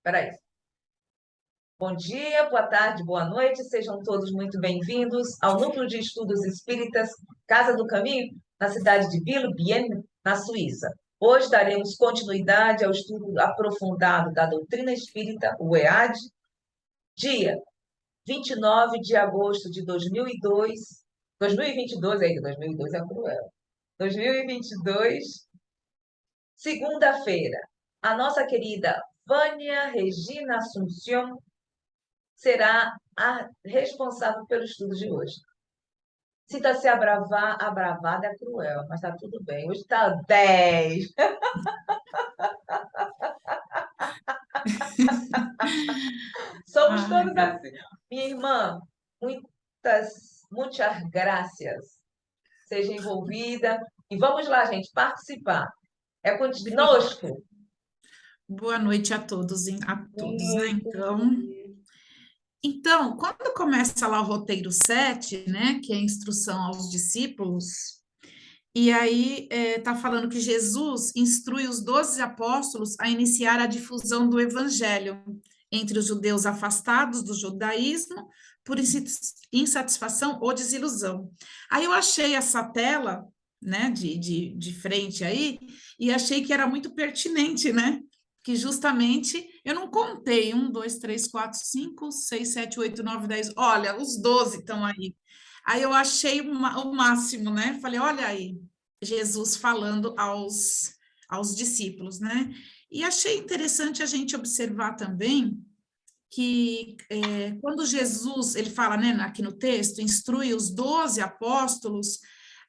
Peraí. Bom dia, boa tarde, boa noite, sejam todos muito bem-vindos ao Núcleo de Estudos Espíritas Casa do Caminho, na cidade de Biel-Bienne, na Suíça. Hoje daremos continuidade ao estudo aprofundado da doutrina espírita, o EAD, dia 29 de agosto de 2002, 2022, ainda 2002 é cruel, 2022, segunda-feira. A nossa querida Vânia Regina Assunção será a responsável pelo estudo de hoje. Sinta-se abravada é cruel, mas está tudo bem. Hoje está 10. Somos todos assim. Minha irmã, muitas graças. Seja envolvida. E vamos lá, gente, participar. É conosco. Boa noite a todos, né? Então, quando começa lá o roteiro 7, né, que é a instrução aos discípulos, e aí está falando que Jesus instrui os 12 apóstolos a iniciar a difusão do evangelho entre os judeus afastados do judaísmo por insatisfação ou desilusão. Aí eu achei essa tela, né, de frente aí, e achei que era muito pertinente, né? Que justamente eu não contei 1, 2, 3, 4, 5, 6, 7, 8, 9, 10. Olha, os 12 estão aí. Aí eu achei o máximo, né? Falei, olha aí, Jesus falando aos discípulos, né? E achei interessante a gente observar também que quando Jesus, ele fala, né, aqui no texto, instrui os 12 apóstolos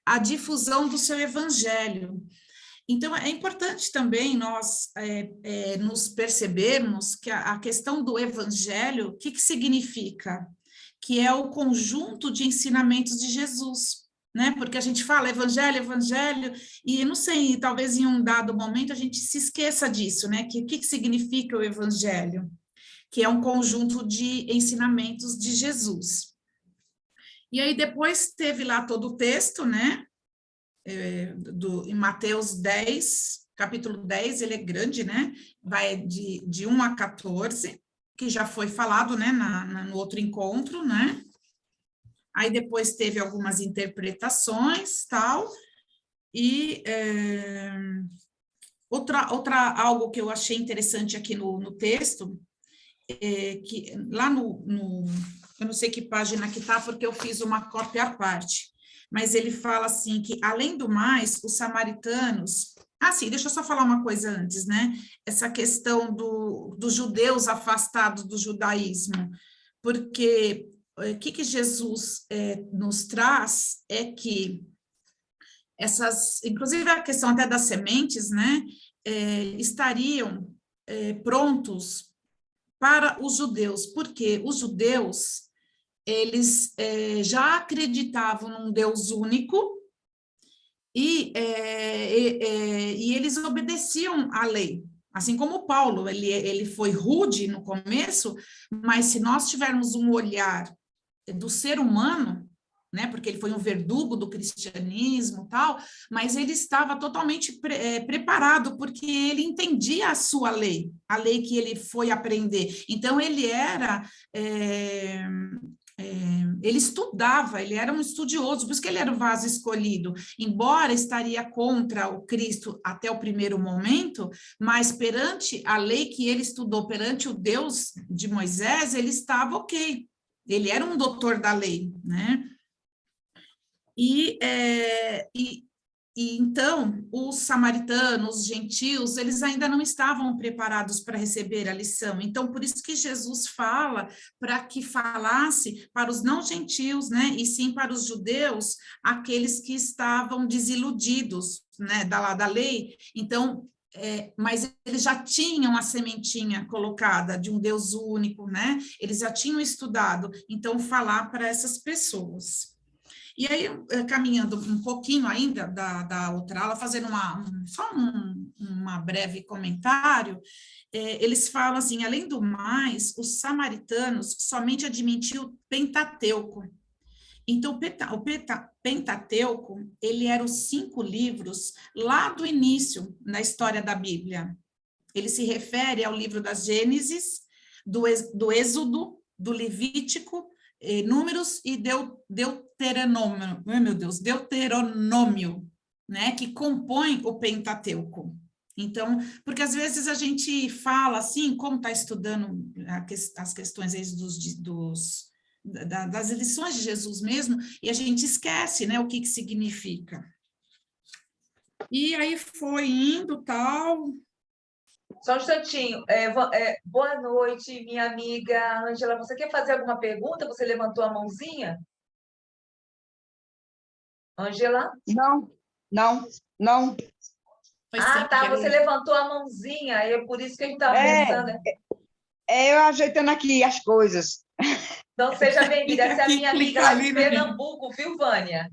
a difusão do seu evangelho. Então, é importante também nós nos percebermos que a questão do evangelho, o que significa? Que é o conjunto de ensinamentos de Jesus, né? Porque a gente fala evangelho, evangelho, e não sei, talvez em um dado momento a gente se esqueça disso, né? Que o que significa o evangelho? Que é um conjunto de ensinamentos de Jesus. E aí depois teve lá todo o texto, né? Em Mateus 10, capítulo 10, ele é grande, né? Vai de 1 a 14, que já foi falado, né, no outro encontro, né? Aí depois teve algumas interpretações, tal, e algo que eu achei interessante aqui no texto, que lá eu não sei que página que está, porque eu fiz uma cópia à parte, mas ele fala assim que, além do mais, os samaritanos... Ah, sim, deixa eu só falar uma coisa antes, né? Essa questão dos judeus afastados do judaísmo, porque o que Jesus nos traz é que inclusive a questão até das sementes, né, estariam prontos para os judeus, porque os judeus, eles já acreditavam num Deus único e eles obedeciam à lei. Assim como Paulo, ele foi rude no começo, mas se nós tivermos um olhar do ser humano, né, porque ele foi um verdugo do cristianismo tal, mas ele estava totalmente preparado, porque ele entendia a sua lei, a lei que ele foi aprender. Então, ele era... ele estudava, ele era um estudioso, por isso que ele era o vaso escolhido, embora estaria contra o Cristo até o primeiro momento, mas perante a lei que ele estudou, perante o Deus de Moisés, ele estava ok. Ele era um doutor da lei, né? E então, os samaritanos, os gentios, eles ainda não estavam preparados para receber a lição. Então, por isso que Jesus fala para que falasse para os não gentios, né? E sim para os judeus, aqueles que estavam desiludidos, né? Da lei. Então, mas eles já tinham a sementinha colocada de um Deus único, né? Eles já tinham estudado, então falar para essas pessoas. E aí, caminhando um pouquinho ainda da outra aula, fazendo só uma breve comentário, eles falam assim, além do mais, os samaritanos somente admitiam o Pentateuco. Então, o Pentateuco, ele era os 5 livros lá do início da história da Bíblia. ele se refere ao livro da Gênesis, do Êxodo, do Levítico, Números e Deuteronômio, ai meu Deus, Deuteronômio, né, que compõem o Pentateuco. Então, porque às vezes a gente fala assim, como está estudando as questões aí das lições de Jesus mesmo, e a gente esquece, né, o que significa. E aí foi indo, tal. Só um instantinho. Boa noite, minha amiga Ângela. Você quer fazer alguma pergunta? Você levantou a mãozinha? Ângela? Não, não, não. Foi Ah, sem tá. Você querer. levantou a mãozinha. É por isso que a gente estava É, pensando. eu ajeitando aqui as coisas. Então, seja bem-vinda. Clica Essa é a aqui, minha amiga clica lá de ali no link. Pernambuco, viu, Vânia?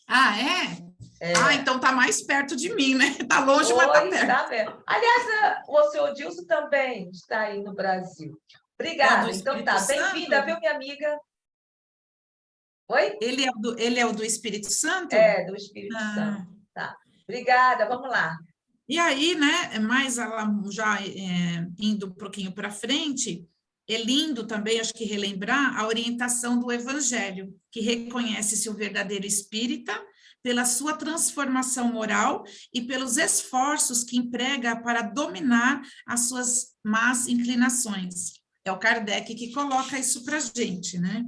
Ah, é? Ah, É. então tá mais perto de mim, né? Tá longe, mas tá Oi, perto. tá vendo? Aliás, o seu Dilson também está aí no Brasil. É o do Obrigada. Então Espírito tá, bem-vinda, Santo? viu, minha amiga? Oi? Ele é o do Espírito Santo? É, do Espírito Santo. Ah. Tá. Obrigada, vamos lá. E aí, né, já indo um pouquinho para frente, é lindo também, acho que relembrar a orientação do Evangelho, que reconhece-se o verdadeiro espírita pela sua transformação moral e pelos esforços que emprega para dominar as suas más inclinações. É o Kardec que coloca isso para a gente, né?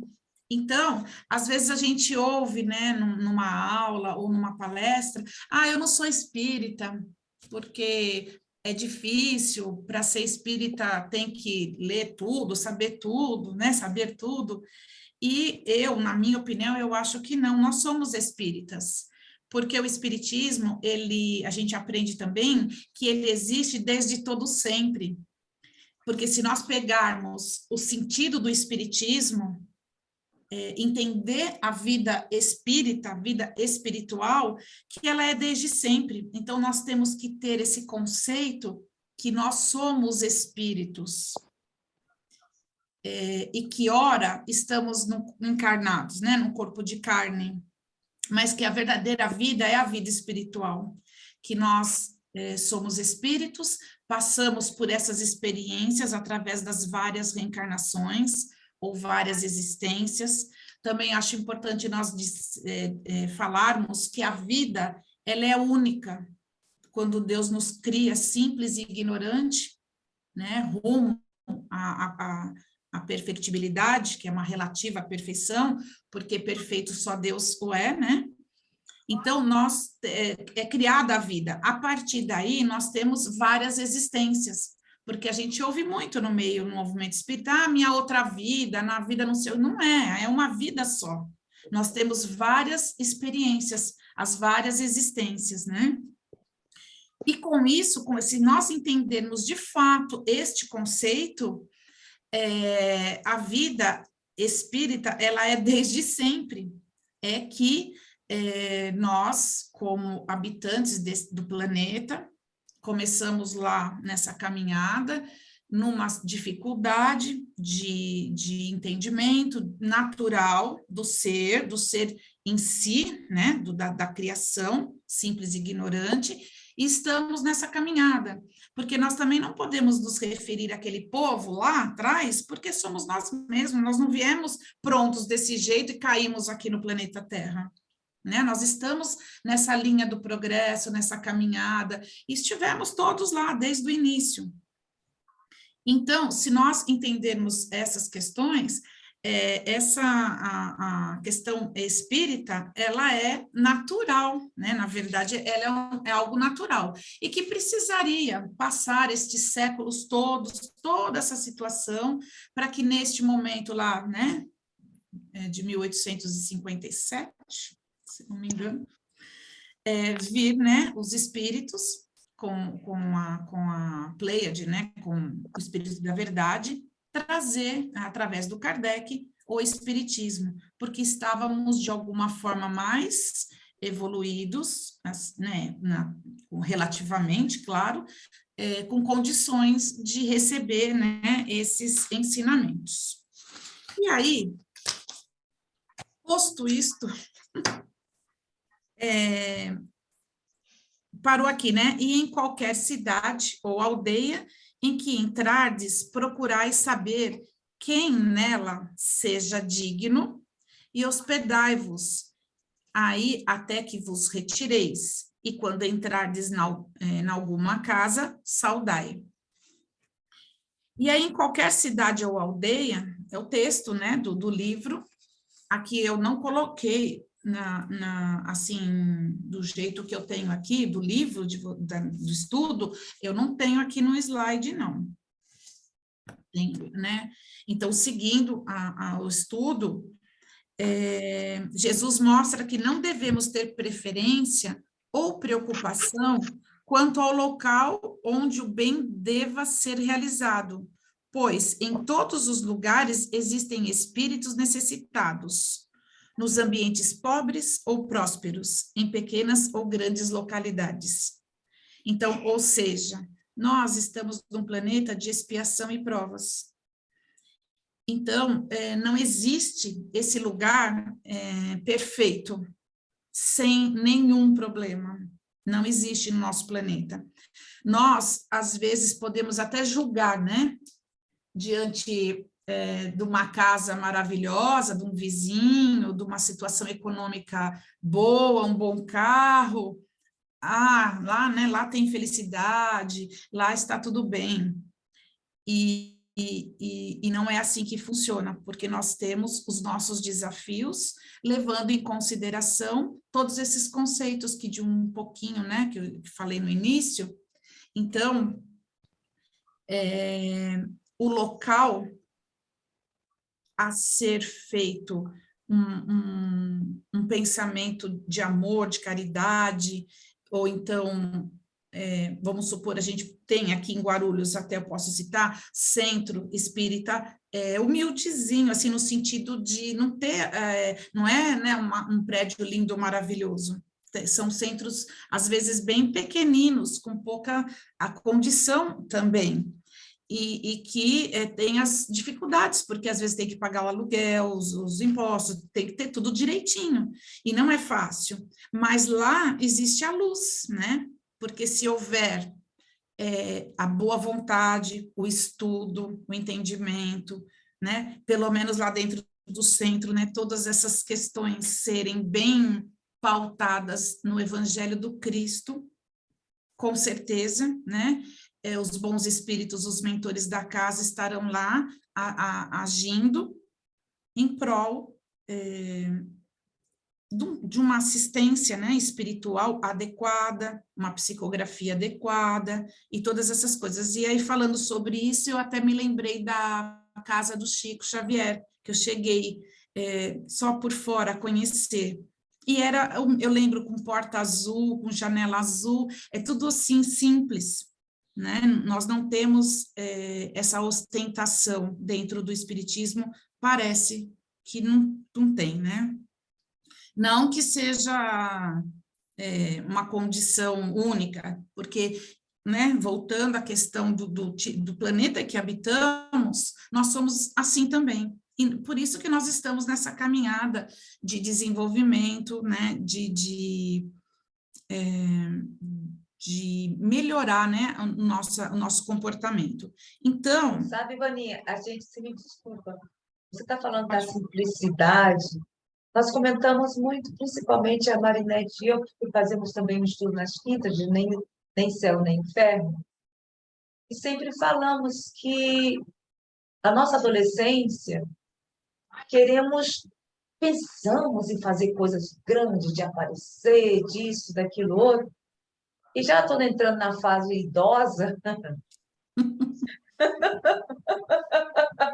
Então, às vezes a gente ouve, né, numa aula ou numa palestra, eu não sou espírita, porque é difícil, para ser espírita tem que ler tudo, né, saber tudo. E eu, na minha opinião, eu acho que não, nós somos espíritas. Porque o espiritismo, a gente aprende também que ele existe desde todo sempre. Porque se nós pegarmos o sentido do espiritismo, entender a vida espírita, a vida espiritual, que ela é desde sempre. Então, nós temos que ter esse conceito que nós somos espíritos. E que, ora, estamos encarnados, né, num corpo de carne, mas que a verdadeira vida é a vida espiritual, que nós somos espíritos, passamos por essas experiências através das várias reencarnações ou várias existências. Também acho importante nós falarmos que a vida, ela é única. Quando Deus nos cria simples e ignorante, né, rumo a perfectibilidade, que é uma relativa perfeição, porque perfeito só Deus o é, né? Então, é criada a vida. A partir daí, nós temos várias existências, porque a gente ouve muito no movimento espírita, minha outra vida, na vida não sei, não é uma vida só. Nós temos várias experiências, as várias existências, né? E com isso, se nós entendermos de fato este conceito, a vida espírita, ela é desde sempre. É que nós, como habitantes do planeta, começamos lá nessa caminhada, numa dificuldade de entendimento natural do ser em si, né, da criação, simples e ignorante, e estamos nessa caminhada, porque nós também não podemos nos referir àquele povo lá atrás, porque somos nós mesmos, nós não viemos prontos desse jeito e caímos aqui no planeta Terra. Né? Nós estamos nessa linha do progresso, nessa caminhada, e estivemos todos lá desde o início. Então, se nós entendermos essas questões, a questão espírita, ela é natural, né? Na verdade, ela é algo natural, e que precisaria passar estes séculos todos, toda essa situação, para que neste momento lá, né, de 1857, se não me engano, vir, né, os espíritos com a Pleiade, né, com o espírito da verdade, trazer, através do Kardec, o espiritismo, porque estávamos, de alguma forma, mais evoluídos, né, relativamente, claro, com condições de receber, né, esses ensinamentos. E aí, posto isto, parou aqui, né? E em qualquer cidade ou aldeia em que entrardes, procurai saber quem nela seja digno e hospedai-vos aí até que vos retireis. E quando entrardes na alguma casa, saudai. E aí, em qualquer cidade ou aldeia, é o texto, né, do livro. Aqui eu não coloquei assim, do jeito que eu tenho aqui, do livro, do estudo, eu não tenho aqui no slide, não. Né? Então, seguindo o estudo, Jesus mostra que não devemos ter preferência ou preocupação quanto ao local onde o bem deva ser realizado, pois em todos os lugares existem espíritos necessitados, nos ambientes pobres ou prósperos, em pequenas ou grandes localidades. Então, ou seja, nós estamos num planeta de expiação e provas. Então, não existe esse lugar perfeito, sem nenhum problema. Não existe no nosso planeta. Nós, às vezes, podemos até julgar, né? Diante de uma casa maravilhosa, de um vizinho, de uma situação econômica boa, um bom carro. Ah, lá, né? Lá tem felicidade, lá está tudo bem. E não é assim que funciona, porque nós temos os nossos desafios, levando em consideração todos esses conceitos que de um pouquinho, né, que eu falei no início. Então, o local a ser feito um pensamento de amor, de caridade, ou então... vamos supor, a gente tem aqui em Guarulhos, até eu posso citar, centro espírita, humildezinho, assim, no sentido de não ter, não é, né, um prédio lindo, maravilhoso. São centros, às vezes, bem pequeninos, com pouca a condição também. E que tem as dificuldades, porque às vezes tem que pagar o aluguel, os impostos, tem que ter tudo direitinho, e não é fácil. Mas lá existe a luz, né? Porque se houver a boa vontade, o estudo, o entendimento, né? Pelo menos lá dentro do centro, né? Todas essas questões serem bem pautadas no Evangelho do Cristo, com certeza, né? Os bons espíritos, os mentores da casa estarão lá agindo em prol de uma assistência, né, espiritual adequada, uma psicografia adequada e todas essas coisas. E aí, falando sobre isso, eu até me lembrei da casa do Chico Xavier, que eu cheguei só por fora a conhecer. E eu lembro, com porta azul, com janela azul, é tudo assim simples, né? Nós não temos essa ostentação dentro do espiritismo, parece que não tem, né? Não que seja uma condição única, porque, né, voltando à questão do planeta que habitamos, nós somos assim também. E por isso que nós estamos nessa caminhada de desenvolvimento, né, de melhorar, né, o nosso comportamento. Então... Sabe, Vaninha, a gente, se me desculpa, você está falando da simplicidade. Nós comentamos muito, principalmente a Marinete e eu, que fazemos também um estudo nas quintas, de nem céu, nem inferno, e sempre falamos que a nossa adolescência, pensamos em fazer coisas grandes, de aparecer, disso, daquilo, outro, e já estou entrando na fase idosa.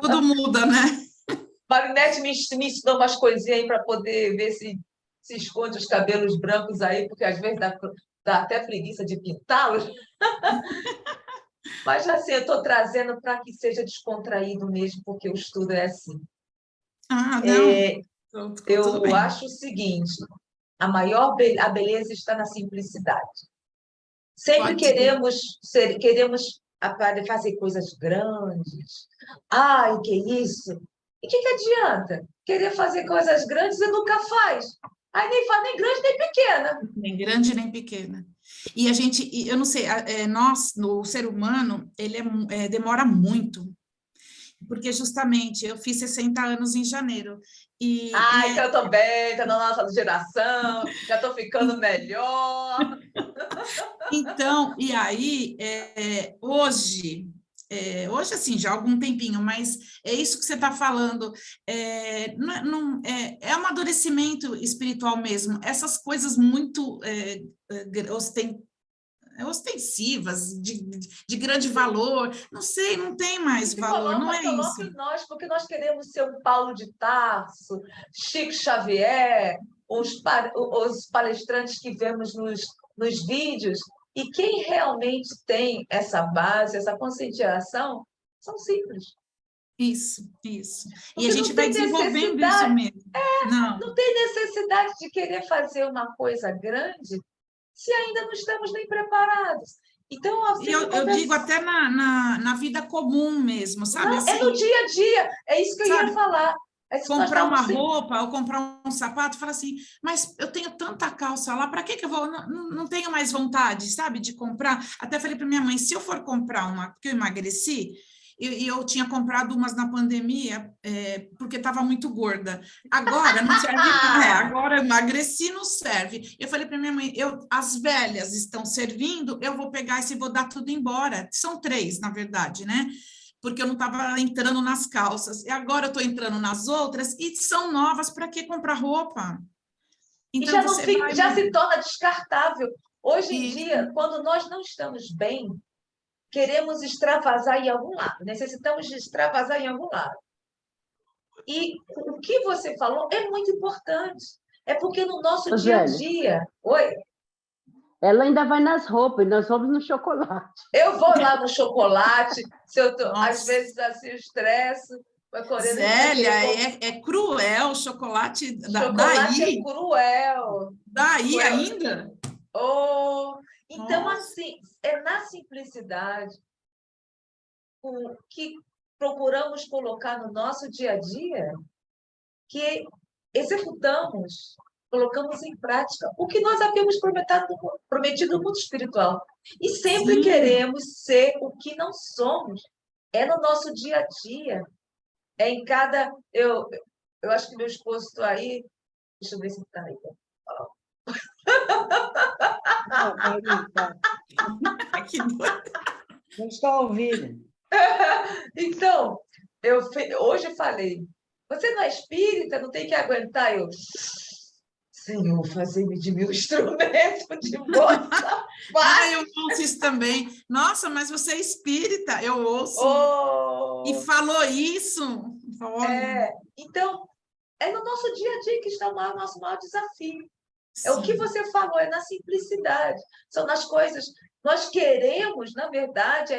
Tudo muda, né? Marinete me ensinou umas coisinhas aí para poder ver se esconde os cabelos brancos aí, porque às vezes dá até preguiça de pintá-los. Mas assim, eu estou trazendo para que seja descontraído mesmo, porque o estudo é assim. Ah, não. Tudo Eu bem. acho o seguinte, a beleza está na simplicidade. Sempre Pode ser. queremos fazer coisas grandes. Ai, que isso? E o que adianta? Querer fazer coisas grandes e nunca faz. Aí nem fala nem grande nem pequena. Nem grande nem pequena. E a gente, eu não sei, nós, no ser humano, ele demora muito, porque justamente eu fiz 60 anos em janeiro. Então eu tô bem, tô na nossa geração, já tô ficando melhor. Então, e aí, hoje, assim, já há algum tempinho, mas é isso que você está falando, é amadurecimento espiritual mesmo, essas coisas muito ostensivas, de grande valor, não sei, não tem mais valor, não é Coloca isso. em nós, porque nós queremos ser um Paulo de Tarso, Chico Xavier, os palestrantes que vemos nos vídeos, e quem realmente tem essa base, essa conscientização, são simples. Isso. E Porque a gente vai desenvolvendo isso mesmo. Não tem necessidade de querer fazer uma coisa grande se ainda não estamos nem preparados. Então, assim, eu digo até na vida comum mesmo, sabe? Não, assim, é no dia a dia, é isso que eu ia falar. Comprar uma roupa ou comprar um sapato, fala assim, mas eu tenho tanta calça lá, para que eu vou? Não tenho mais vontade, sabe, de comprar. Até falei para minha mãe, se eu for comprar uma, porque eu emagreci, e eu tinha comprado umas na pandemia, porque estava muito gorda. Agora não serve, agora eu emagreci, não serve. Eu falei para minha mãe, as velhas estão servindo, eu vou pegar e vou dar tudo embora. São 3, na verdade, né? Porque eu não estava entrando nas calças. E agora eu estou entrando nas outras, e são novas, para que comprar roupa? Então, já se torna descartável. Hoje em Isso. dia, quando nós não estamos bem, queremos extravasar em algum lado, necessitamos de extravasar em algum lado. E o que você falou é muito importante. É porque no nosso dia a dia... Oi? Ela ainda vai nas roupas, nós vamos no chocolate. Eu vou lá no chocolate, se eu tô, às vezes assim, eu estresso. Zélia, é cruel o chocolate. Chocolate é cruel. Daí ainda? Então, nossa, assim, é na simplicidade que procuramos colocar no nosso dia a dia que executamos, colocamos em prática o que nós havíamos prometido no mundo espiritual. E sempre queremos ser o que não somos. É no nosso dia a dia. É em cada... Eu acho que meu esposo está aí. Deixa eu ver se está aí. Que não estou ouvindo. Então, hoje eu falei, você não é espírita, não tem que aguentar. Senhor, fazer-me de meu instrumento de vossa paz. Eu ouço isso também. Nossa, mas você é espírita, eu ouço. E falou isso. Então, é no nosso dia a dia que está o nosso maior desafio. Sim. É o que você falou, é na simplicidade. São nas coisas... Nós queremos, na verdade,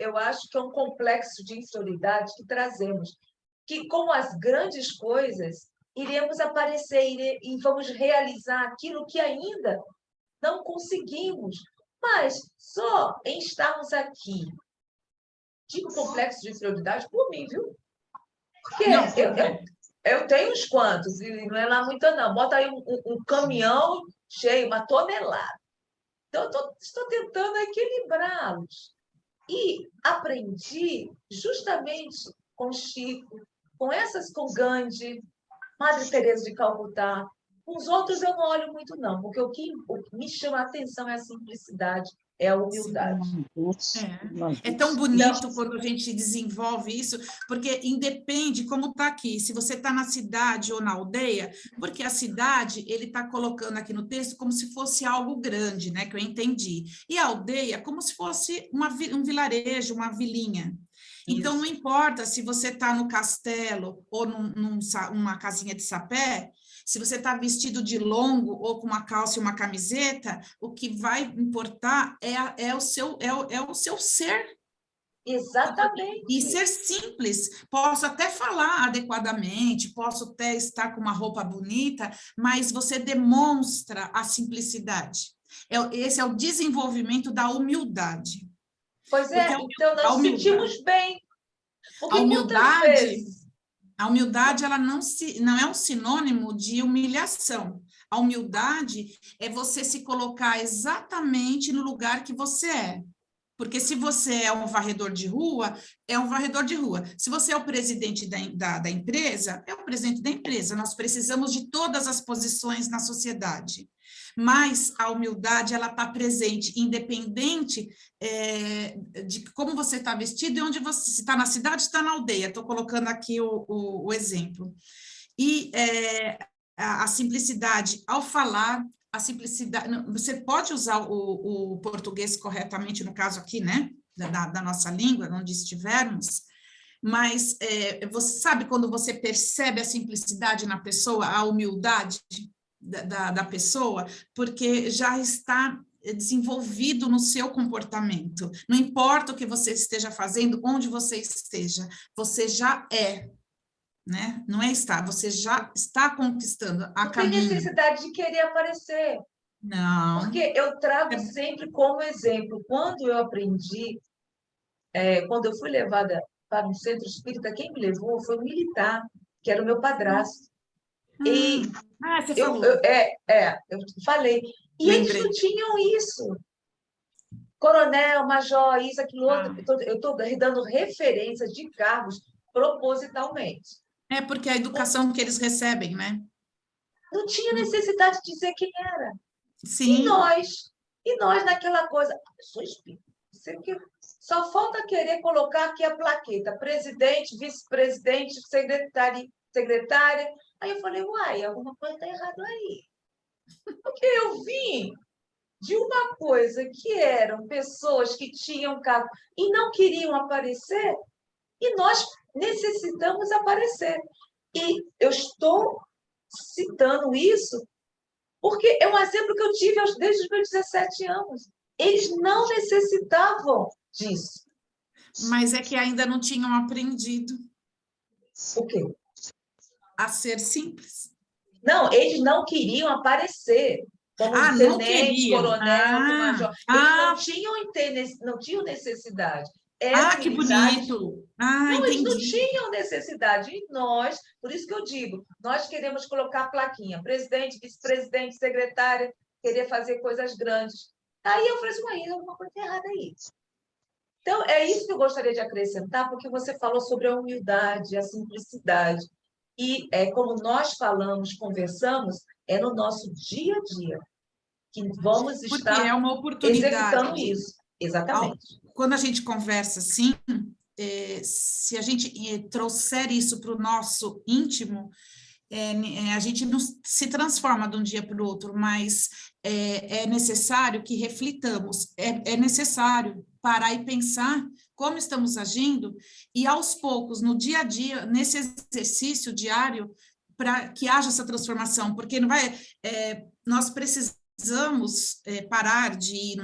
eu acho que é um complexo de inferioridade que trazemos, que com as grandes coisas iremos aparecer e vamos realizar aquilo que ainda não conseguimos, mas só em estarmos aqui. Digo complexo de inferioridade por mim, viu? Porque eu tenho uns quantos, e não é lá muito não. Bota aí um caminhão cheio, uma tonelada. Então, eu estou tentando equilibrá-los. E aprendi justamente com Chico, com Gandhi, Madre Teresa de Calcutá. Com os outros eu não olho muito, não, porque o que me chama a atenção é a simplicidade, é a humildade. É tão bonito quando a gente desenvolve isso, porque independe como está aqui, se você está na cidade ou na aldeia, porque a cidade, ele está colocando aqui no texto como se fosse algo grande, né, que eu entendi, e a aldeia como se fosse um vilarejo, uma vilinha. Então, não importa se você está no castelo ou numa casinha de sapé, se você está vestido de longo ou com uma calça e uma camiseta, o que vai importar é o seu ser. Exatamente. E ser simples. Posso até falar adequadamente, posso até estar com uma roupa bonita, mas você demonstra a simplicidade. Esse é o desenvolvimento da humildade. Pois é, então nós nos sentimos bem. Porque muitas vezes... A humildade, ela não é um sinônimo de humilhação. A humildade é você se colocar exatamente no lugar que você é. Porque se você é um varredor de rua, é um varredor de rua. Se você é o presidente da empresa, é o presidente da empresa. Nós precisamos de todas as posições na sociedade. Mas a humildade, ela está presente, independente de como você está vestido e onde você... Se está na cidade, está na aldeia. Estou colocando aqui o exemplo. E a simplicidade ao falar, a simplicidade, você pode usar o português corretamente, no caso aqui, né, da nossa língua, onde estivermos, mas você sabe quando você percebe a simplicidade na pessoa, a humildade da pessoa, porque já está desenvolvido no seu comportamento. Não importa o que você esteja fazendo, onde você esteja, você já é. Né? Não é estar, você já está conquistando a Não tem caminho. necessidade de querer aparecer. Não. Porque eu trago sempre como exemplo, quando eu aprendi, quando eu fui levada para um centro espírita, quem me levou foi um militar, que era o meu padrasto. E você eu falou. eu falei. E eles Lembrei. não tinham isso. Coronel, major, isso, aquilo outro. Eu estou dando referências de cargos propositalmente. É porque a educação que eles recebem, né? Não tinha necessidade de dizer quem era. Sim. E nós naquela coisa, sou espírita. Só falta querer colocar aqui a plaqueta, presidente, vice-presidente, secretária. Aí eu falei, uai, alguma coisa está errada aí. Porque eu vim de uma coisa que eram pessoas que tinham cargo e não queriam aparecer, e nós necessitamos aparecer. E eu estou citando isso porque é um exemplo que eu tive desde os meus 17 anos. Eles não necessitavam disso. Mas é que ainda não tinham aprendido. O quê? A ser simples. Não, eles não queriam aparecer como não tenente, queriam. coronel, major. Eles não tinham necessidade. Que militares... bonito. Não, entendi. eles não tinham necessidade. E nós, por isso que eu digo, nós queremos colocar a plaquinha, presidente, vice-presidente, secretária, querer fazer coisas grandes. Aí eu falei assim, mas alguma coisa errada aí. Então, é isso que eu gostaria de acrescentar, porque você falou sobre a humildade, a simplicidade. E como nós falamos, conversamos, é no nosso dia a dia que vamos Porque estar é uma oportunidade. executando isso. Exatamente. Quando a gente conversa assim, se a gente trouxer isso para o nosso íntimo, a gente não se transforma de um dia para o outro, mas é necessário que reflitamos, é necessário parar e pensar como estamos agindo, e aos poucos, no dia a dia, nesse exercício diário, para que haja essa transformação, porque não vai, nós precisamos parar de ir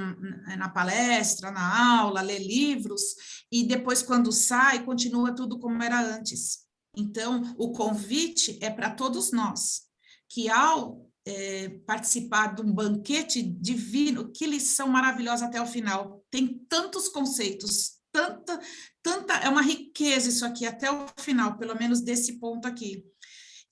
na palestra, na aula, ler livros, e depois, quando sai, continua tudo como era antes. Então, o convite é para todos nós, que ao participar de um banquete divino, que lição maravilhosa até o final, tem tantos conceitos, é uma riqueza isso aqui até o final, pelo menos desse ponto aqui,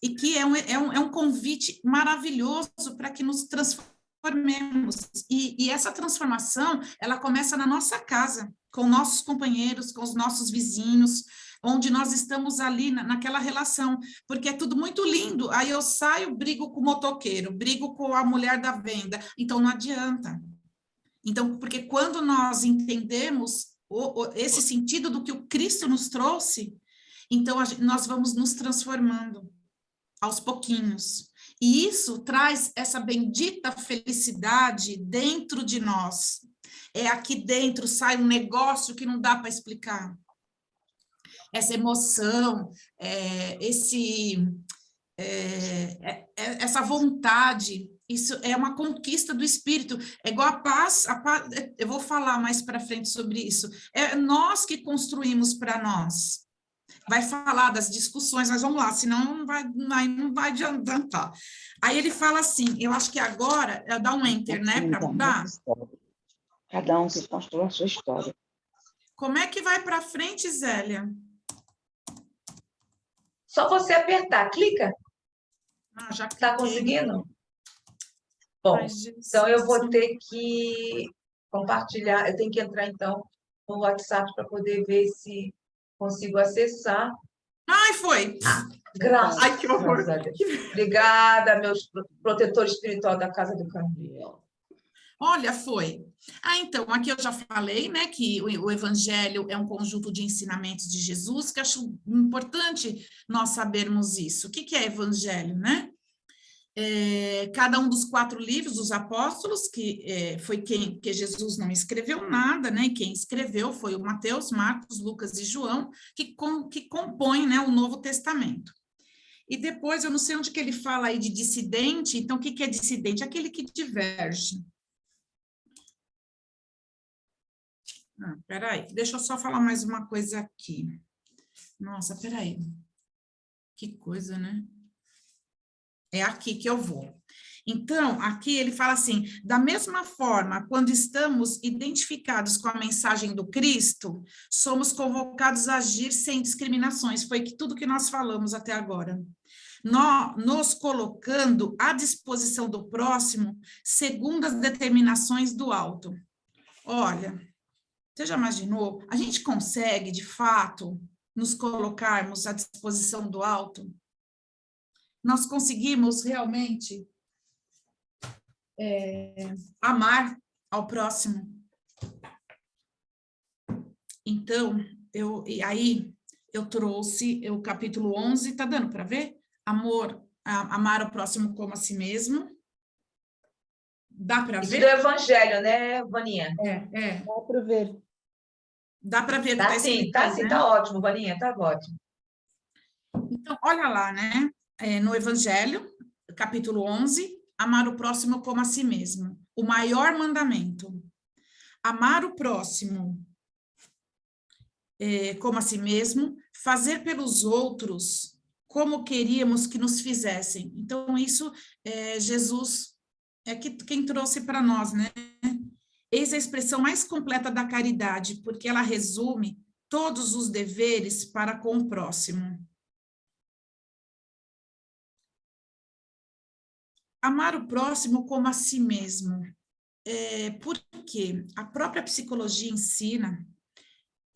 e que é um convite maravilhoso para que nos transformemos, e essa transformação, ela começa na nossa casa, com nossos companheiros, com os nossos vizinhos, onde nós estamos ali naquela relação, porque é tudo muito lindo, aí eu saio, brigo com o motoqueiro, brigo com a mulher da venda, então não adianta. Então, porque quando nós entendemos esse sentido do que o Cristo nos trouxe, então nós vamos nos transformando aos pouquinhos, e isso traz essa bendita felicidade dentro de nós, aqui dentro sai um negócio que não dá para explicar, essa emoção, essa vontade, isso é uma conquista do espírito, é igual a paz, eu vou falar mais para frente sobre isso, é nós que construímos para nós, vai falar das discussões, mas vamos lá, senão não vai adiantar. Aí ele fala assim, eu acho que agora, dá um enter, né, para mudar? Cada um que construa a sua história. Como é que vai para frente, Zélia? Só você apertar, clica. Já está conseguindo? Bom, Ai, Jesus. então eu vou ter que compartilhar, eu tenho que entrar então no WhatsApp para poder ver se consigo acessar. Ai, foi. Graças Ai, que horror. a Deus. Obrigada, meus protetores espiritual da Casa do Caminho. Olha, foi. Então, aqui eu já falei, né, que o Evangelho é um conjunto de ensinamentos de Jesus, que acho importante nós sabermos isso. O que é Evangelho, né? Cada um dos 4 livros dos apóstolos, que Jesus não escreveu nada, né? E quem escreveu foi o Mateus, Marcos, Lucas e João, que compõem, né, o Novo Testamento. E depois, eu não sei onde que ele fala aí de dissidente, então o que é dissidente? Aquele que diverge. Peraí, deixa eu só falar mais uma coisa aqui. Nossa, peraí. Que coisa, né? É aqui que eu vou. Então, aqui ele fala assim: da mesma forma, quando estamos identificados com a mensagem do Cristo, somos convocados a agir sem discriminações. Foi tudo que nós falamos até agora. Nos colocando à disposição do próximo, segundo as determinações do alto. Olha, você já imaginou? A gente consegue, de fato, nos colocarmos à disposição do alto? Nós conseguimos realmente amar ao próximo? Então, aí eu trouxe o capítulo 11, tá dando para ver? Amar ao próximo como a si mesmo. Dá para Isso ver? do Evangelho, né, Vaninha? Dá para ver. Dá para ver que Tá está sim, escrito tá aí, sim, né? tá ótimo, Vaninha, tá ótimo. Então, olha lá, né? No Evangelho, capítulo 11, amar o próximo como a si mesmo. O maior mandamento. Amar o próximo como a si mesmo, fazer pelos outros como queríamos que nos fizessem. Então, isso Jesus quem trouxe para nós, né? Eis a expressão mais completa da caridade, porque ela resume todos os deveres para com o próximo. Amar o próximo como a si mesmo. Porque a própria psicologia ensina,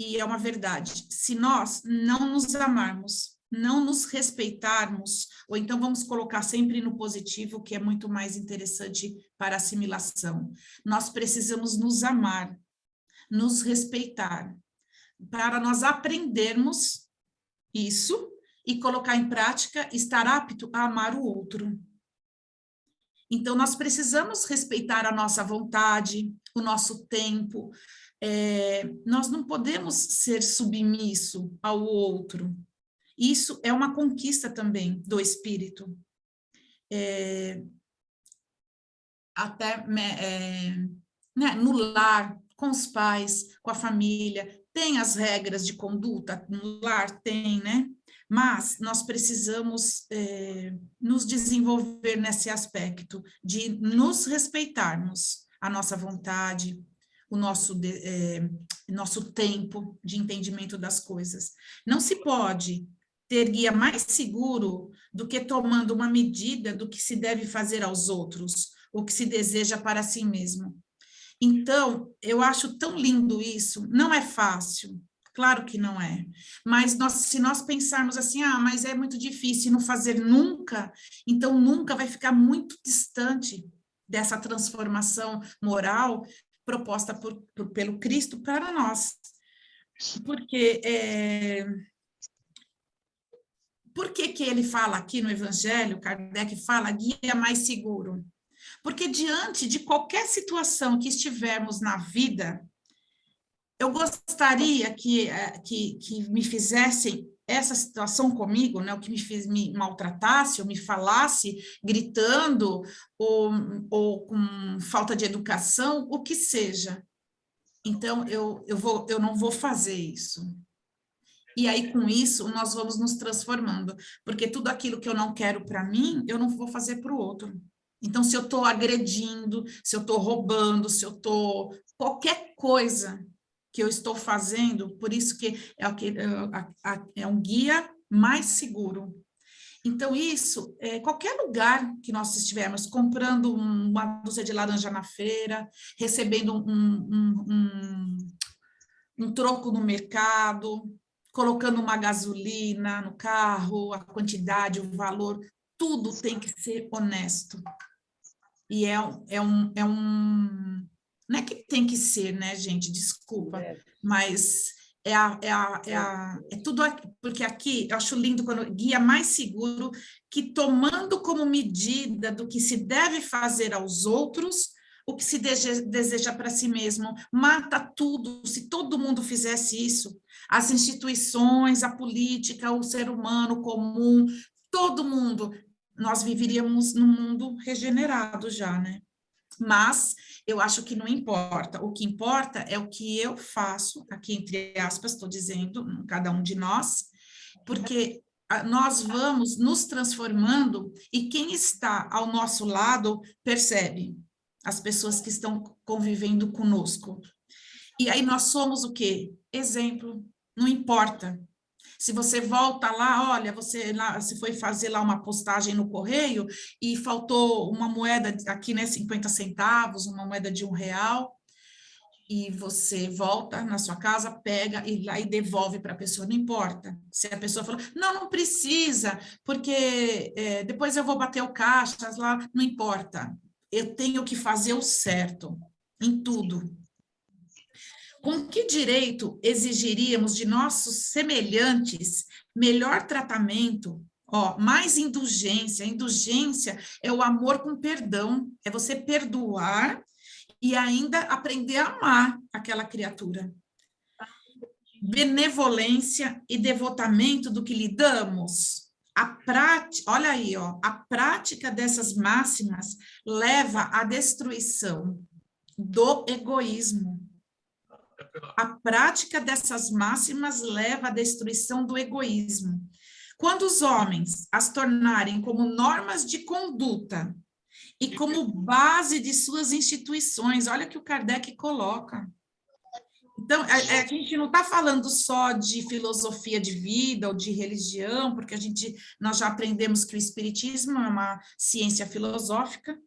e é uma verdade, se nós não nos amarmos, não nos respeitarmos, ou então vamos colocar sempre no positivo, que é muito mais interessante para a assimilação, nós precisamos nos amar, nos respeitar, para nós aprendermos isso e colocar em prática, estar apto a amar o outro. Então, nós precisamos respeitar a nossa vontade, o nosso tempo. Nós não podemos ser submisso ao outro. Isso é uma conquista também do espírito. Né, no lar, com os pais, com a família, tem as regras de conduta, no lar tem, né? Mas nós precisamos nos desenvolver nesse aspecto de nos respeitarmos, a nossa vontade, o nosso tempo de entendimento das coisas. Não se pode ter guia mais seguro do que tomando uma medida do que se deve fazer aos outros, o que se deseja para si mesmo. Então, eu acho tão lindo isso, não é fácil, claro que não é, mas se nós pensarmos assim, mas é muito difícil não fazer nunca, então nunca vai ficar muito distante dessa transformação moral proposta pelo Cristo para nós. Porque por que ele fala aqui no Evangelho, Kardec fala, guia mais seguro? Porque diante de qualquer situação que estivermos na vida, eu gostaria que me fizessem essa situação comigo, né, o que me maltratasse, ou me falasse gritando, ou com falta de educação, o que seja. Então, eu não vou fazer isso. E aí, com isso, nós vamos nos transformando, porque tudo aquilo que eu não quero para mim, eu não vou fazer para o outro. Então, se eu estou agredindo, se eu estou roubando, se eu estou... qualquer coisa que eu estou fazendo, por isso que é um guia mais seguro. Então, isso, qualquer lugar que nós estivermos comprando uma dúzia de laranja na feira, recebendo um troco no mercado, colocando uma gasolina no carro, a quantidade, o valor, tudo tem que ser honesto. E não é que tem que ser, né, gente? Desculpa, mas é tudo aqui, porque aqui eu acho lindo quando guia mais seguro que tomando como medida do que se deve fazer aos outros, o que se deseja para si mesmo, mata tudo. Se todo mundo fizesse isso, as instituições, a política, o ser humano comum, todo mundo, nós viveríamos num mundo regenerado já, né? Mas eu acho que não importa. O que importa é o que eu faço, aqui entre aspas, estou dizendo, cada um de nós, porque nós vamos nos transformando e quem está ao nosso lado percebe, as pessoas que estão convivendo conosco. E aí nós somos o quê? Exemplo, não importa. Se você volta lá, olha, você foi fazer lá uma postagem no correio e faltou uma moeda aqui, né, 50 centavos, uma moeda de R$1, e você volta na sua casa, pega e lá e devolve para a pessoa, não importa. Se a pessoa falou, não precisa, porque depois eu vou bater o caixa lá, não importa. Eu tenho que fazer o certo em tudo. Com que direito exigiríamos de nossos semelhantes melhor tratamento, mais indulgência? Indulgência é o amor com perdão, é você perdoar e ainda aprender a amar aquela criatura. Benevolência e devotamento do que lhe damos. Olha aí, a prática dessas máximas leva à destruição do egoísmo. A prática dessas máximas leva à destruição do egoísmo. Quando os homens as tornarem como normas de conduta e como base de suas instituições, olha que o Kardec coloca. Então, a gente não está falando só de filosofia de vida ou de religião, porque nós já aprendemos que o espiritismo é uma ciência filosófica,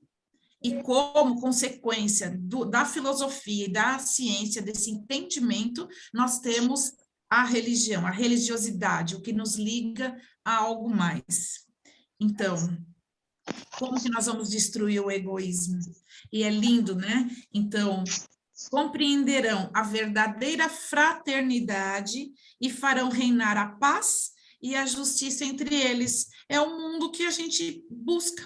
e como consequência da filosofia e da ciência, desse entendimento, nós temos a religião, a religiosidade, o que nos liga a algo mais. Então, como que nós vamos destruir o egoísmo? E é lindo, né? Então, compreenderão a verdadeira fraternidade e farão reinar a paz e a justiça entre eles. É o mundo que a gente busca.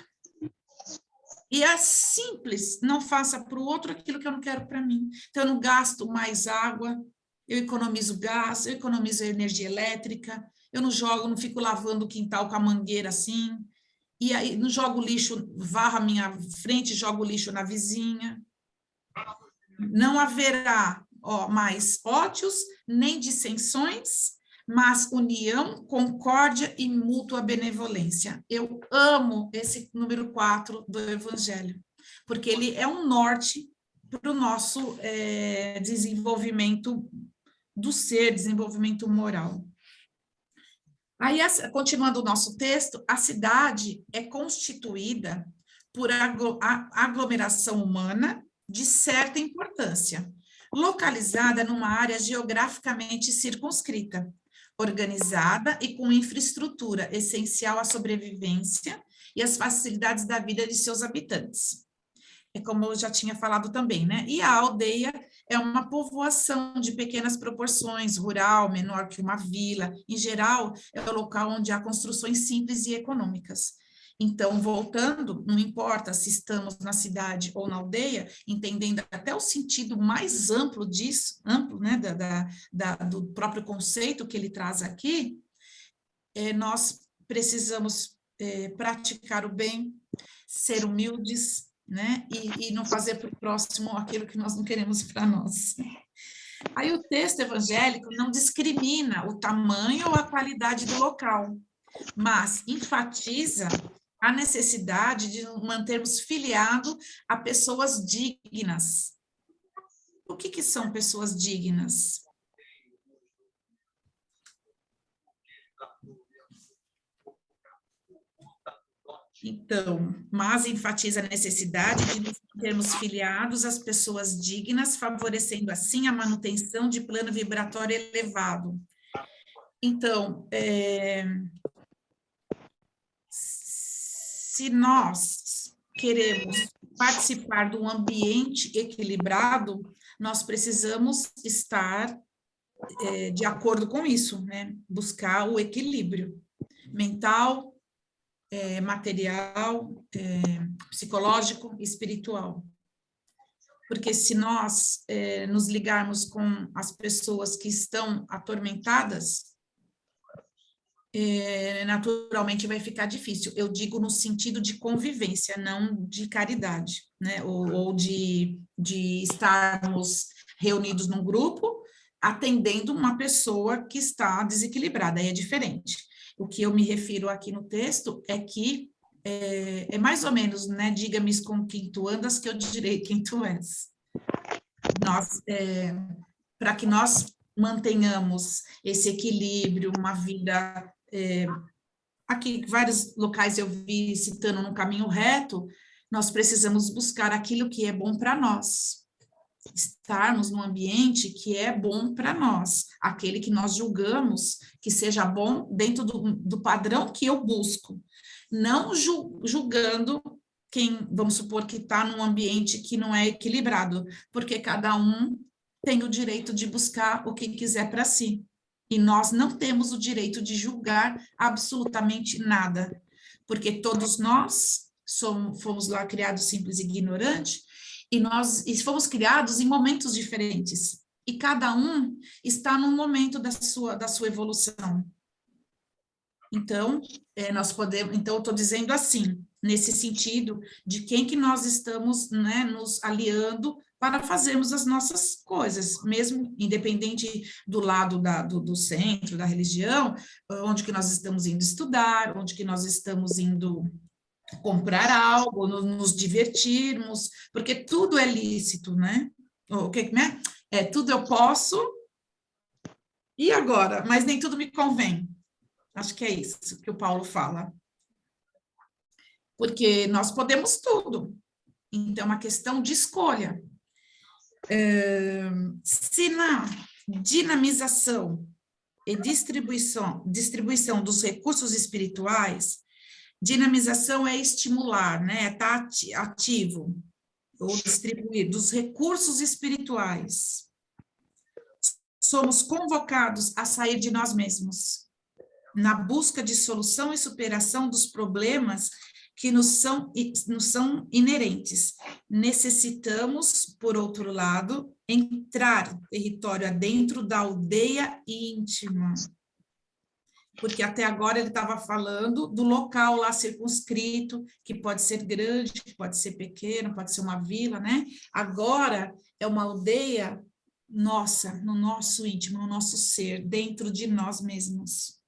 E é simples, não faça para o outro aquilo que eu não quero para mim. Então, eu não gasto mais água, eu economizo gás, eu economizo energia elétrica, eu não fico lavando o quintal com a mangueira assim, e aí não jogo lixo, varro a minha frente, jogo lixo na vizinha. Não haverá mais ódios, nem dissensões, mas união, concórdia e mútua benevolência. Eu amo esse número 4 do Evangelho, porque ele é um norte para o nosso desenvolvimento do ser, desenvolvimento moral. Aí, continuando o nosso texto, a cidade é constituída por aglomeração humana de certa importância, localizada numa área geograficamente circunscrita, organizada e com infraestrutura essencial à sobrevivência e às facilidades da vida de seus habitantes. É como eu já tinha falado também, né? E a aldeia é uma povoação de pequenas proporções, rural, menor que uma vila. Em geral, é o local onde há construções simples e econômicas. Então, voltando, não importa se estamos na cidade ou na aldeia, entendendo até o sentido mais amplo disso, né, do próprio conceito que ele traz aqui, nós precisamos praticar o bem, ser humildes, né, e não fazer para o próximo aquilo que nós não queremos para nós. Aí o texto evangélico não discrimina o tamanho ou a qualidade do local, mas enfatiza a necessidade de mantermos filiado a pessoas dignas. O que são pessoas dignas? Então, mas enfatiza a necessidade de nos termos filiados às pessoas dignas, favorecendo assim a manutenção de plano vibratório elevado. Então, se nós queremos participar de um ambiente equilibrado, nós precisamos estar de acordo com isso, né? Buscar o equilíbrio mental, material, psicológico e espiritual. Porque se nós nos ligarmos com as pessoas que estão atormentadas, naturalmente vai ficar difícil. Eu digo no sentido de convivência, não de caridade, né? Ou de estarmos reunidos num grupo, atendendo uma pessoa que está desequilibrada, aí é diferente. O que eu me refiro aqui no texto é que é mais ou menos, né? Diga-me com quem tu andas, que eu direi quem tu és. Para que nós mantenhamos esse equilíbrio, uma vida... aqui, vários locais eu vi citando no caminho reto, nós precisamos buscar aquilo que é bom para nós. Estarmos num ambiente que é bom para nós, aquele que nós julgamos que seja bom dentro do padrão que eu busco. Não julgando quem, vamos supor, que está num ambiente que não é equilibrado, porque cada um tem o direito de buscar o que quiser para si. E nós não temos o direito de julgar absolutamente nada, porque todos nós fomos lá criados simples e ignorantes, e fomos criados em momentos diferentes, e cada um está num momento da sua evolução. Então, eu estou dizendo assim, nesse sentido, de quem que nós estamos, né, nos aliando para fazermos as nossas coisas, mesmo independente do lado do centro, da religião, onde que nós estamos indo estudar, onde que nós estamos indo comprar algo, nos divertirmos, porque tudo é lícito, né? O que né? Tudo eu posso, e agora? Mas nem tudo me convém. Acho que é isso que o Paulo fala. Porque nós podemos tudo. Então, é uma questão de escolha. Se na dinamização e distribuição dos recursos espirituais, dinamização é estimular, né? Estar ativo, ou distribuir dos recursos espirituais. Somos convocados a sair de nós mesmos, na busca de solução e superação dos problemas que nos são inerentes. Necessitamos, por outro lado, entrar território adentro da aldeia íntima. Porque até agora ele estava falando do local lá circunscrito, que pode ser grande, que pode ser pequeno, pode ser uma vila, né? Agora é uma aldeia nossa, no nosso íntimo, no nosso ser, dentro de nós mesmos.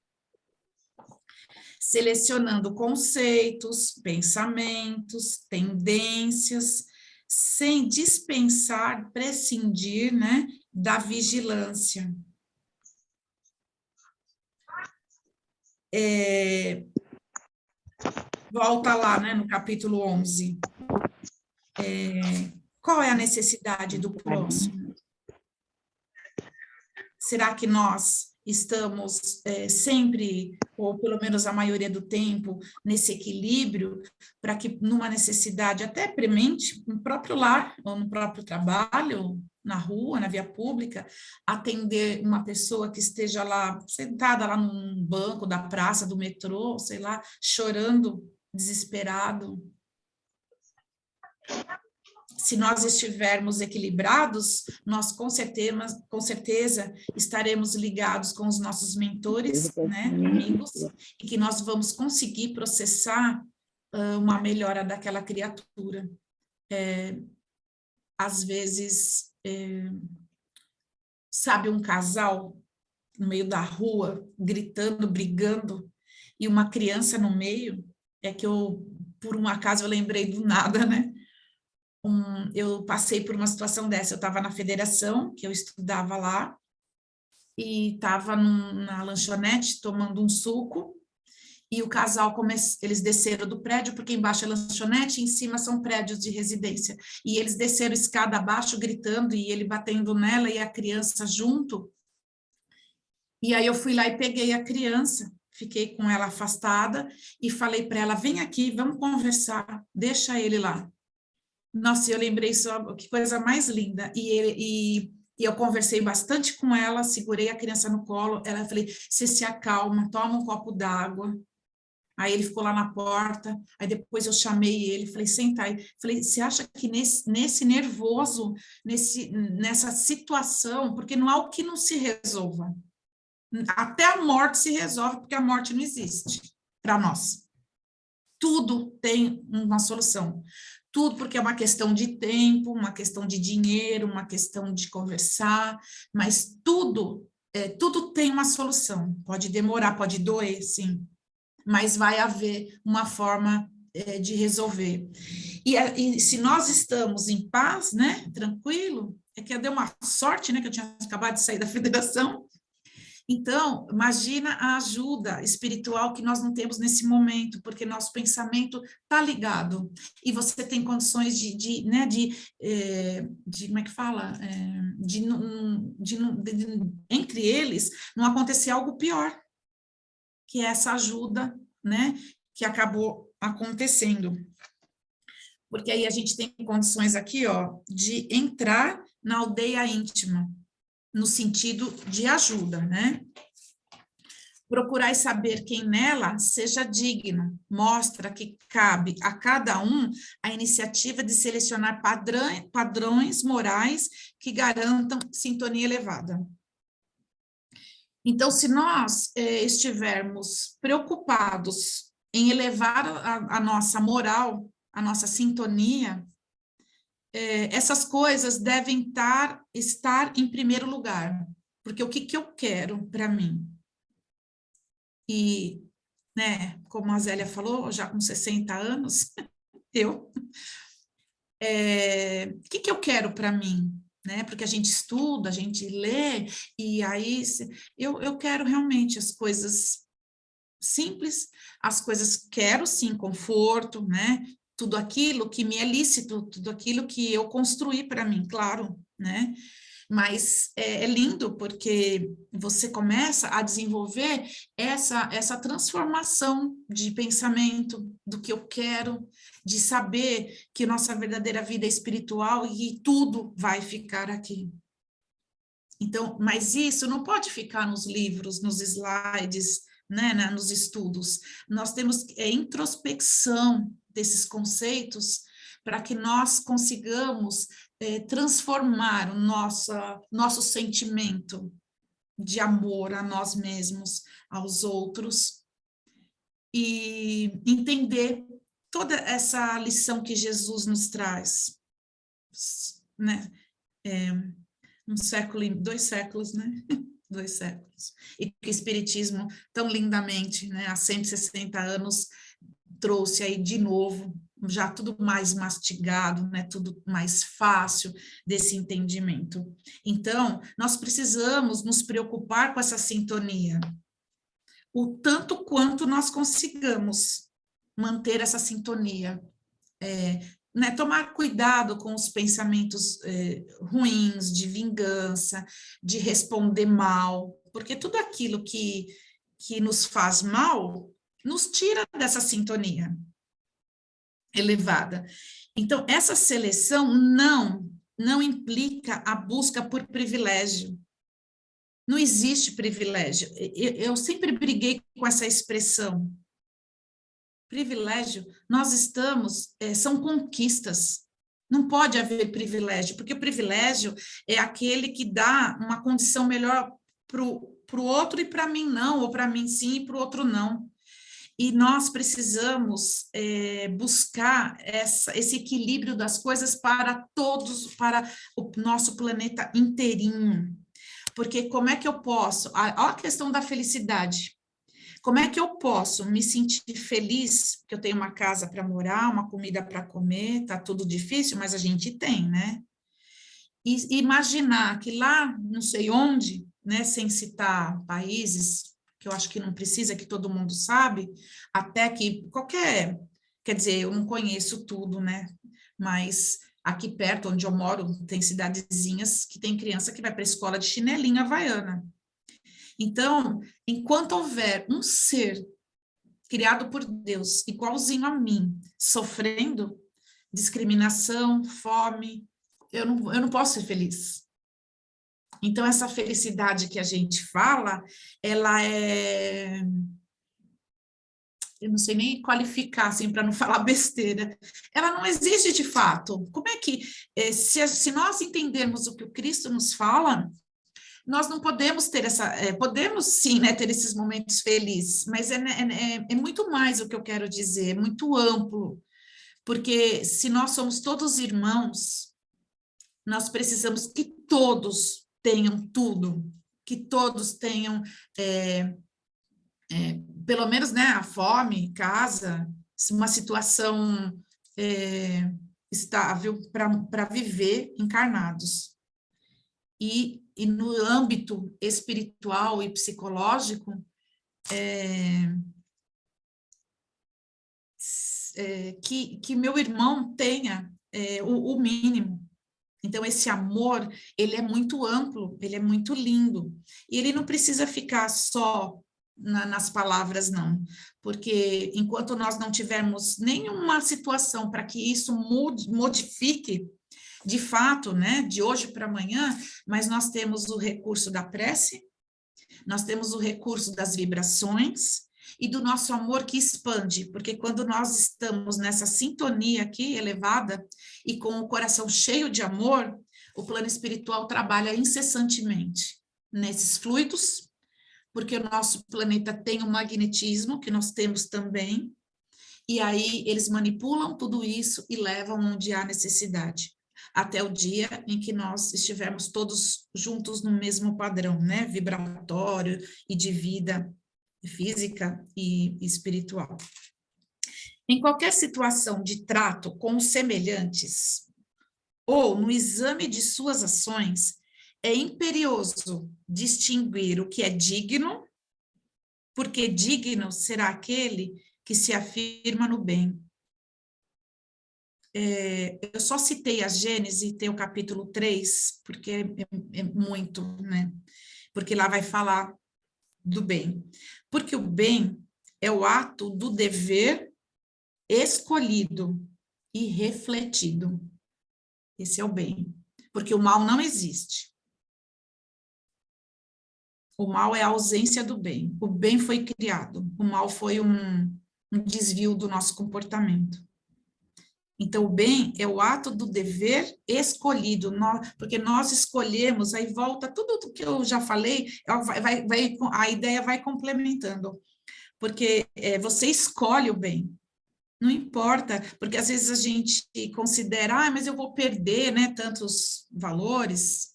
Selecionando conceitos, pensamentos, tendências, sem dispensar, prescindir, né, da vigilância. Volta lá, né, no capítulo 11. Qual é a necessidade do próximo? Será que nós estamos sempre, ou pelo menos a maioria do tempo, nesse equilíbrio, para que numa necessidade até premente, no próprio lar, ou no próprio trabalho, na rua, na via pública, atender uma pessoa que esteja lá, sentada lá num banco da praça, do metrô, sei lá, chorando, desesperado? Se nós estivermos equilibrados, nós com certeza estaremos ligados com os nossos mentores, né, amigos, e que nós vamos conseguir processar uma melhora daquela criatura. Às vezes, sabe, um casal no meio da rua, gritando, brigando, e uma criança no meio, por um acaso, eu lembrei do nada, né? Eu passei por uma situação dessa, eu estava na federação, que eu estudava lá, e estava na lanchonete tomando um suco, e o casal, eles desceram do prédio, porque embaixo é lanchonete, e em cima são prédios de residência. E eles desceram escada abaixo, gritando, e ele batendo nela, e a criança junto. E aí eu fui lá e peguei a criança, fiquei com ela afastada, e falei para ela, vem aqui, vamos conversar, deixa ele lá. Nossa, eu lembrei só, que coisa mais linda. E eu conversei bastante com ela, segurei a criança no colo, ela falei, você se acalma, toma um copo d'água. Aí ele ficou lá na porta, aí depois eu chamei ele, falei, senta aí. Falei, você acha que nesse nervoso, nessa situação, porque não há o que não se resolva. Até a morte se resolve, porque a morte não existe para nós. Tudo tem uma solução. Tudo porque é uma questão de tempo, uma questão de dinheiro, uma questão de conversar, mas tudo tem uma solução. Pode demorar, pode doer, sim, mas vai haver uma forma de resolver. E se nós estamos em paz, né, tranquilo, é que eu dei uma sorte, né, que eu tinha acabado de sair da federação. Então, imagina a ajuda espiritual que nós não temos nesse momento, porque nosso pensamento está ligado, e você tem condições como é que fala? Entre eles, não acontecer algo pior, que é essa ajuda, né, que acabou acontecendo. Porque aí a gente tem condições aqui, ó, de entrar na aldeia íntima, no sentido de ajuda, né? Procurar saber quem nela seja digno, mostra que cabe a cada um a iniciativa de selecionar padrões morais que garantam sintonia elevada. Então, se nós estivermos preocupados em elevar a nossa moral, a nossa sintonia, essas coisas devem estar em primeiro lugar, porque o que eu quero para mim? E, né, como a Zélia falou, já com 60 anos, o que eu quero para mim? Né? Porque a gente estuda, a gente lê, e aí eu quero realmente as coisas simples, as coisas, quero sim, conforto, né? Tudo aquilo que me é lícito, tudo aquilo que eu construí para mim, claro, né? Mas é lindo porque você começa a desenvolver essa transformação de pensamento, do que eu quero, de saber que nossa verdadeira vida é espiritual e tudo vai ficar aqui. Então, mas isso não pode ficar nos livros, nos slides, né, nos estudos. Nós temos introspecção desses conceitos para que nós consigamos transformar o nosso sentimento de amor a nós mesmos, aos outros, e entender toda essa lição que Jesus nos traz, né? 2 séculos, né? 2 séculos. E que o Espiritismo, tão lindamente, né, há 160 anos, trouxe aí de novo, já tudo mais mastigado, né, tudo mais fácil desse entendimento. Então, nós precisamos nos preocupar com essa sintonia, o tanto quanto nós consigamos manter essa sintonia, né, tomar cuidado com os pensamentos ruins, de vingança, de responder mal, porque tudo aquilo que nos faz mal nos tira dessa sintonia elevada. Então, essa seleção não implica a busca por privilégio. Não existe privilégio. Eu sempre briguei com essa expressão. Privilégio, nós são conquistas. Não pode haver privilégio, porque o privilégio é aquele que dá uma condição melhor para o outro e para mim não, ou para mim sim e para o outro não. E nós precisamos buscar esse equilíbrio das coisas para todos, para o nosso planeta inteirinho. Porque como é que eu posso... Olha a questão da felicidade. Como é que eu posso me sentir feliz, que eu tenho uma casa para morar, uma comida para comer, está tudo difícil, mas a gente tem, né? E imaginar que lá, não sei onde, né, sem citar países, que eu acho que não precisa, que todo mundo sabe, até que qualquer, quer dizer, eu não conheço tudo, né? Mas aqui perto, onde eu moro, tem cidadezinhas que tem criança que vai para a escola de chinelinha havaiana. Então, enquanto houver um ser criado por Deus, igualzinho a mim, sofrendo discriminação, fome, eu não posso ser feliz. Então, essa felicidade que a gente fala, ela é... Eu não sei nem qualificar, assim, para não falar besteira. Ela não existe de fato. Como é que, se nós entendermos o que o Cristo nos fala, nós não podemos ter podemos sim, né, ter esses momentos felizes, mas é muito mais o que eu quero dizer, é muito amplo, porque se nós somos todos irmãos, nós precisamos que todos tenham tudo, que todos tenham, pelo menos, né, a fome, casa, uma situação estável para viver encarnados. E no âmbito espiritual e psicológico, que meu irmão tenha o mínimo. Então, esse amor, ele é muito amplo, ele é muito lindo. E ele não precisa ficar só nas palavras, não. Porque enquanto nós não tivermos nenhuma situação para que isso modifique, de fato, né, de hoje para amanhã, mas nós temos o recurso da prece, nós temos o recurso das vibrações e do nosso amor que expande, porque quando nós estamos nessa sintonia aqui elevada e com o coração cheio de amor, o plano espiritual trabalha incessantemente nesses fluidos, porque o nosso planeta tem um magnetismo que nós temos também, e aí eles manipulam tudo isso e levam onde há necessidade, até o dia em que nós estivermos todos juntos no mesmo padrão, né, vibratório e de vida física e espiritual. Em qualquer situação de trato com os semelhantes, ou no exame de suas ações, é imperioso distinguir o que é digno, porque digno será aquele que se afirma no bem. Eu só citei a Gênesis, tem o capítulo 3, porque é muito, né? Porque lá vai falar do bem. Porque o bem é o ato do dever escolhido e refletido. Esse é o bem. Porque o mal não existe. O mal é a ausência do bem. O bem foi criado. O mal foi um desvio do nosso comportamento. Então, o bem é o ato do dever escolhido, porque nós escolhemos, aí volta tudo o que eu já falei, a ideia vai complementando, porque você escolhe o bem, não importa, porque às vezes a gente considera, mas eu vou perder, né, tantos valores,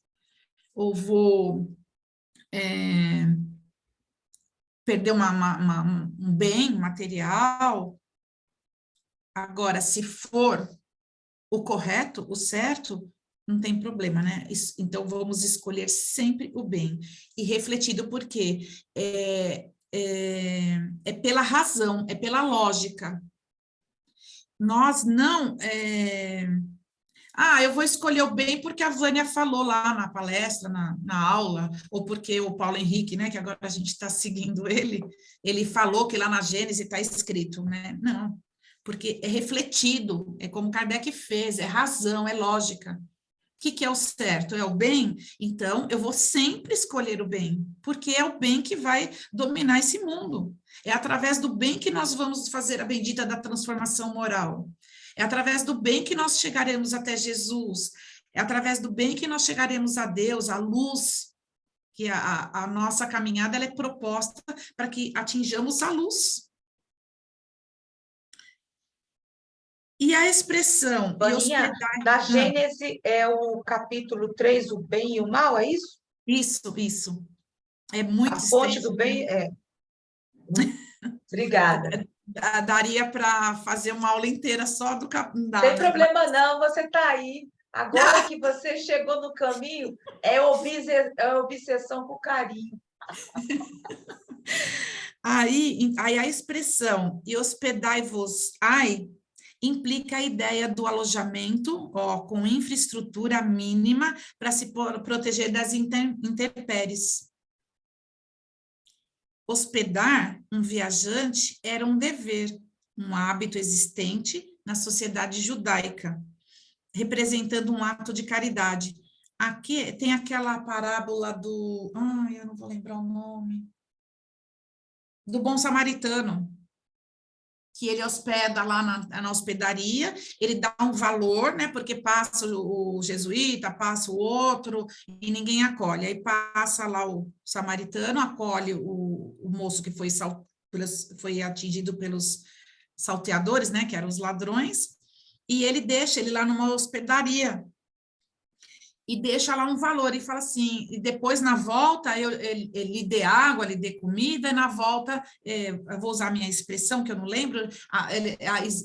ou vou perder um bem material. Agora, se for o correto, o certo, não tem problema, né? Então, vamos escolher sempre o bem. E refletido, porque é pela razão, é pela lógica. Nós não... eu vou escolher o bem porque a Vânia falou lá na palestra, na aula, ou porque o Paulo Henrique, né, que agora a gente está seguindo ele falou que lá na Gênesis está escrito, né? Não, porque é refletido, é como Kardec fez, é razão, é lógica. O que é o certo? É o bem? Então, eu vou sempre escolher o bem, porque é o bem que vai dominar esse mundo. É através do bem que nós vamos fazer a bendita da transformação moral. É através do bem que nós chegaremos até Jesus. É através do bem que nós chegaremos a Deus, a luz, que a nossa caminhada ela é proposta para que atinjamos a luz. E a expressão... Vaninha, da Gênesis é o capítulo 3, o bem e o mal, é isso? Isso. É muito extenso. A fonte do bem Obrigada. Daria para fazer uma aula inteira só do capítulo. Sem problema não, você está aí. Agora que você chegou no caminho, é obsessão com carinho. Aí a expressão "e hospedai-vos ai" implica a ideia do alojamento, com infraestrutura mínima para se proteger das intempéries. Hospedar um viajante era um dever, um hábito existente na sociedade judaica, representando um ato de caridade. Aqui tem aquela parábola do... Ai, eu não vou lembrar o nome. Do bom samaritano, que ele hospeda lá na hospedaria, ele dá um valor, né, porque passa o jesuíta, passa o outro, e ninguém acolhe. Aí passa lá o samaritano, acolhe o moço que foi atingido pelos salteadores, né, que eram os ladrões, e ele deixa ele lá numa hospedaria, e deixa lá um valor, e fala assim, e depois na volta ele lhe dê água, lhe dê comida, e na volta, eu vou usar a minha expressão, que eu não lembro,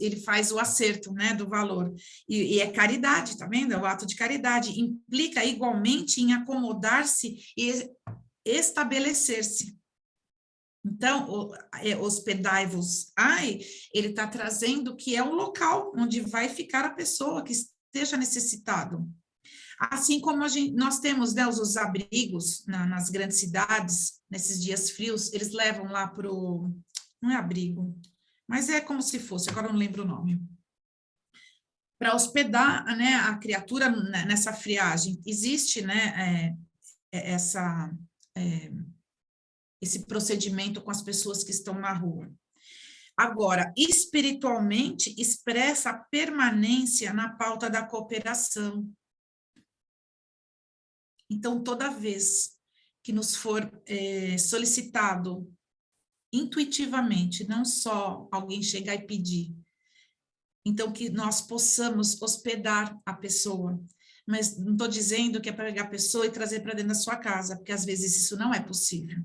ele faz o acerto, né, do valor, e é caridade, tá vendo? É o ato de caridade, implica igualmente em acomodar-se e estabelecer-se. Então, hospedai-vos, ele está trazendo que é o local onde vai ficar a pessoa que esteja necessitado. Assim como nós temos, né, os abrigos nas grandes cidades, nesses dias frios, eles levam lá para o... Não é abrigo, mas é como se fosse, agora eu não lembro o nome. Para hospedar, né, a criatura nessa friagem. Existe, né, esse procedimento com as pessoas que estão na rua. Agora, espiritualmente, expressa a permanência na pauta da cooperação. Então, toda vez que nos for solicitado intuitivamente, não só alguém chegar e pedir, então que nós possamos hospedar a pessoa, mas não estou dizendo que é para pegar a pessoa e trazer para dentro da sua casa, porque às vezes isso não é possível,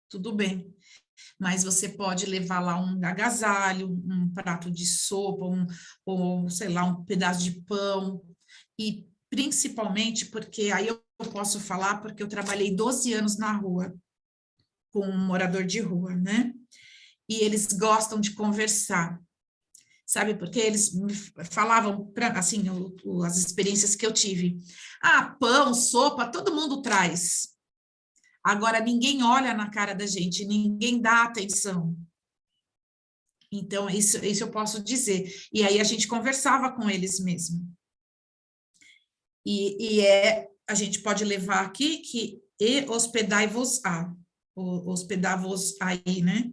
tudo bem, mas você pode levar lá um agasalho, um prato de sopa, ou sei lá, um pedaço de pão, e principalmente porque aí eu posso falar porque eu trabalhei 12 anos na rua, com um morador de rua, né? E eles gostam de conversar, sabe? Porque eles me falavam, assim, as experiências que eu tive. Pão, sopa, todo mundo traz. Agora, ninguém olha na cara da gente, ninguém dá atenção. Então, isso eu posso dizer. E aí a gente conversava com eles mesmo. A gente pode levar aqui que hospedai-vos-á, hospedar-vos aí, né?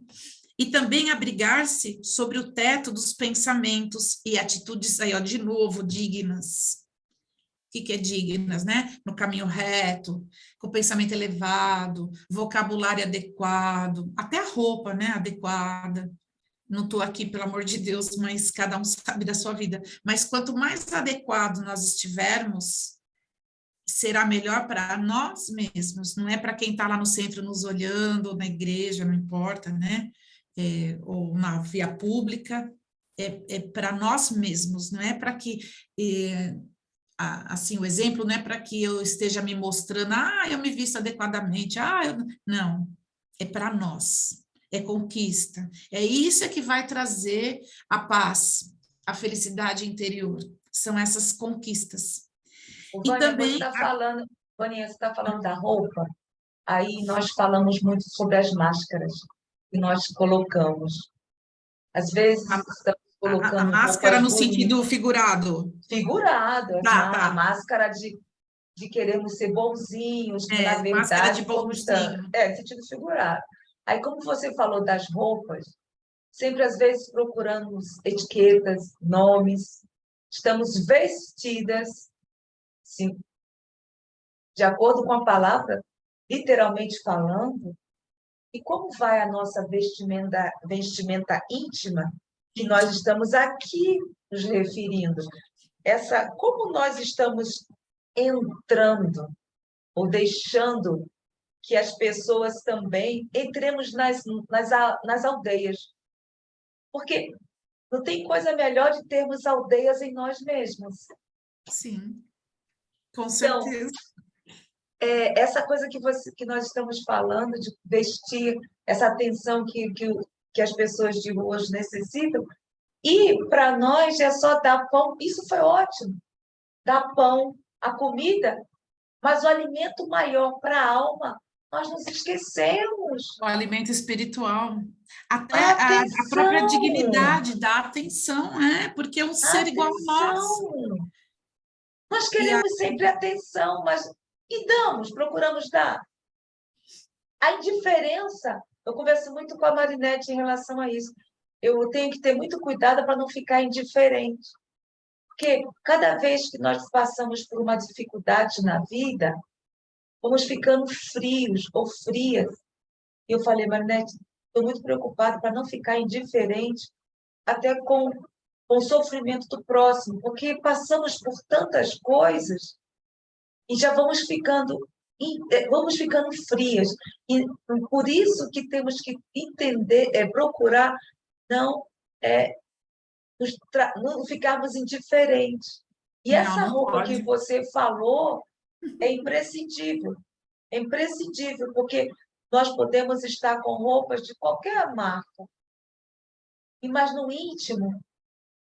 E também abrigar-se sobre o teto dos pensamentos e atitudes, aí, ó, de novo, dignas. O que é dignas, né? No caminho reto, com pensamento elevado, vocabulário adequado, até a roupa, né, adequada. Não estou aqui, pelo amor de Deus, mas cada um sabe da sua vida. Mas quanto mais adequado nós estivermos, será melhor para nós mesmos, não é para quem está lá no centro nos olhando, ou na igreja, não importa, né? Ou na via pública, é para nós mesmos, não é para que, assim, o exemplo não é para que eu esteja me mostrando, eu me visto adequadamente, não, é para nós, é conquista, é isso que vai trazer a paz, a felicidade interior, são essas conquistas. E Vânia, também... Vânia, você está falando da roupa, aí nós falamos muito sobre as máscaras que nós colocamos. Às vezes estamos A colocando máscara roupas no bonitas, sentido figurado. figurado, a Tá. máscara de querermos ser bonzinhos, que na Máscara de verdade, como estamos, bonzinho. sentido figurado. Aí, como você falou das roupas, sempre às vezes procuramos etiquetas, nomes, estamos vestidas, sim, de acordo com a palavra, literalmente falando, e como vai a nossa vestimenta íntima, que nós estamos aqui nos referindo? Como nós estamos entrando ou deixando que as pessoas também entremos nas aldeias. Porque não tem coisa melhor de termos aldeias em nós mesmos. Sim, com Então, certeza. essa coisa que nós estamos falando, de vestir, essa atenção que as pessoas de hoje necessitam, e para nós é só dar pão, isso foi ótimo, dar pão, a comida, mas o alimento maior para a alma, nós nos esquecemos. O alimento espiritual. Até A a própria atenção, dignidade da atenção, porque é um ser igual a nós. atenção. Nós E a- queremos sempre atenção, mas procuramos dar. A indiferença, eu converso muito com a Marinette em relação a isso. Eu tenho que ter muito cuidado para não ficar indiferente. Porque cada vez que nós passamos por uma dificuldade na vida, vamos ficando frios ou frias. E eu falei, Marinette, estou muito preocupada para não ficar indiferente até com o sofrimento do próximo, porque passamos por tantas coisas e já vamos ficando frias. E por isso que temos que entender, procurar não, não ficarmos indiferentes. E essa não roupa pode. que você falou é imprescindível, porque nós podemos estar com roupas de qualquer marca, mas no íntimo,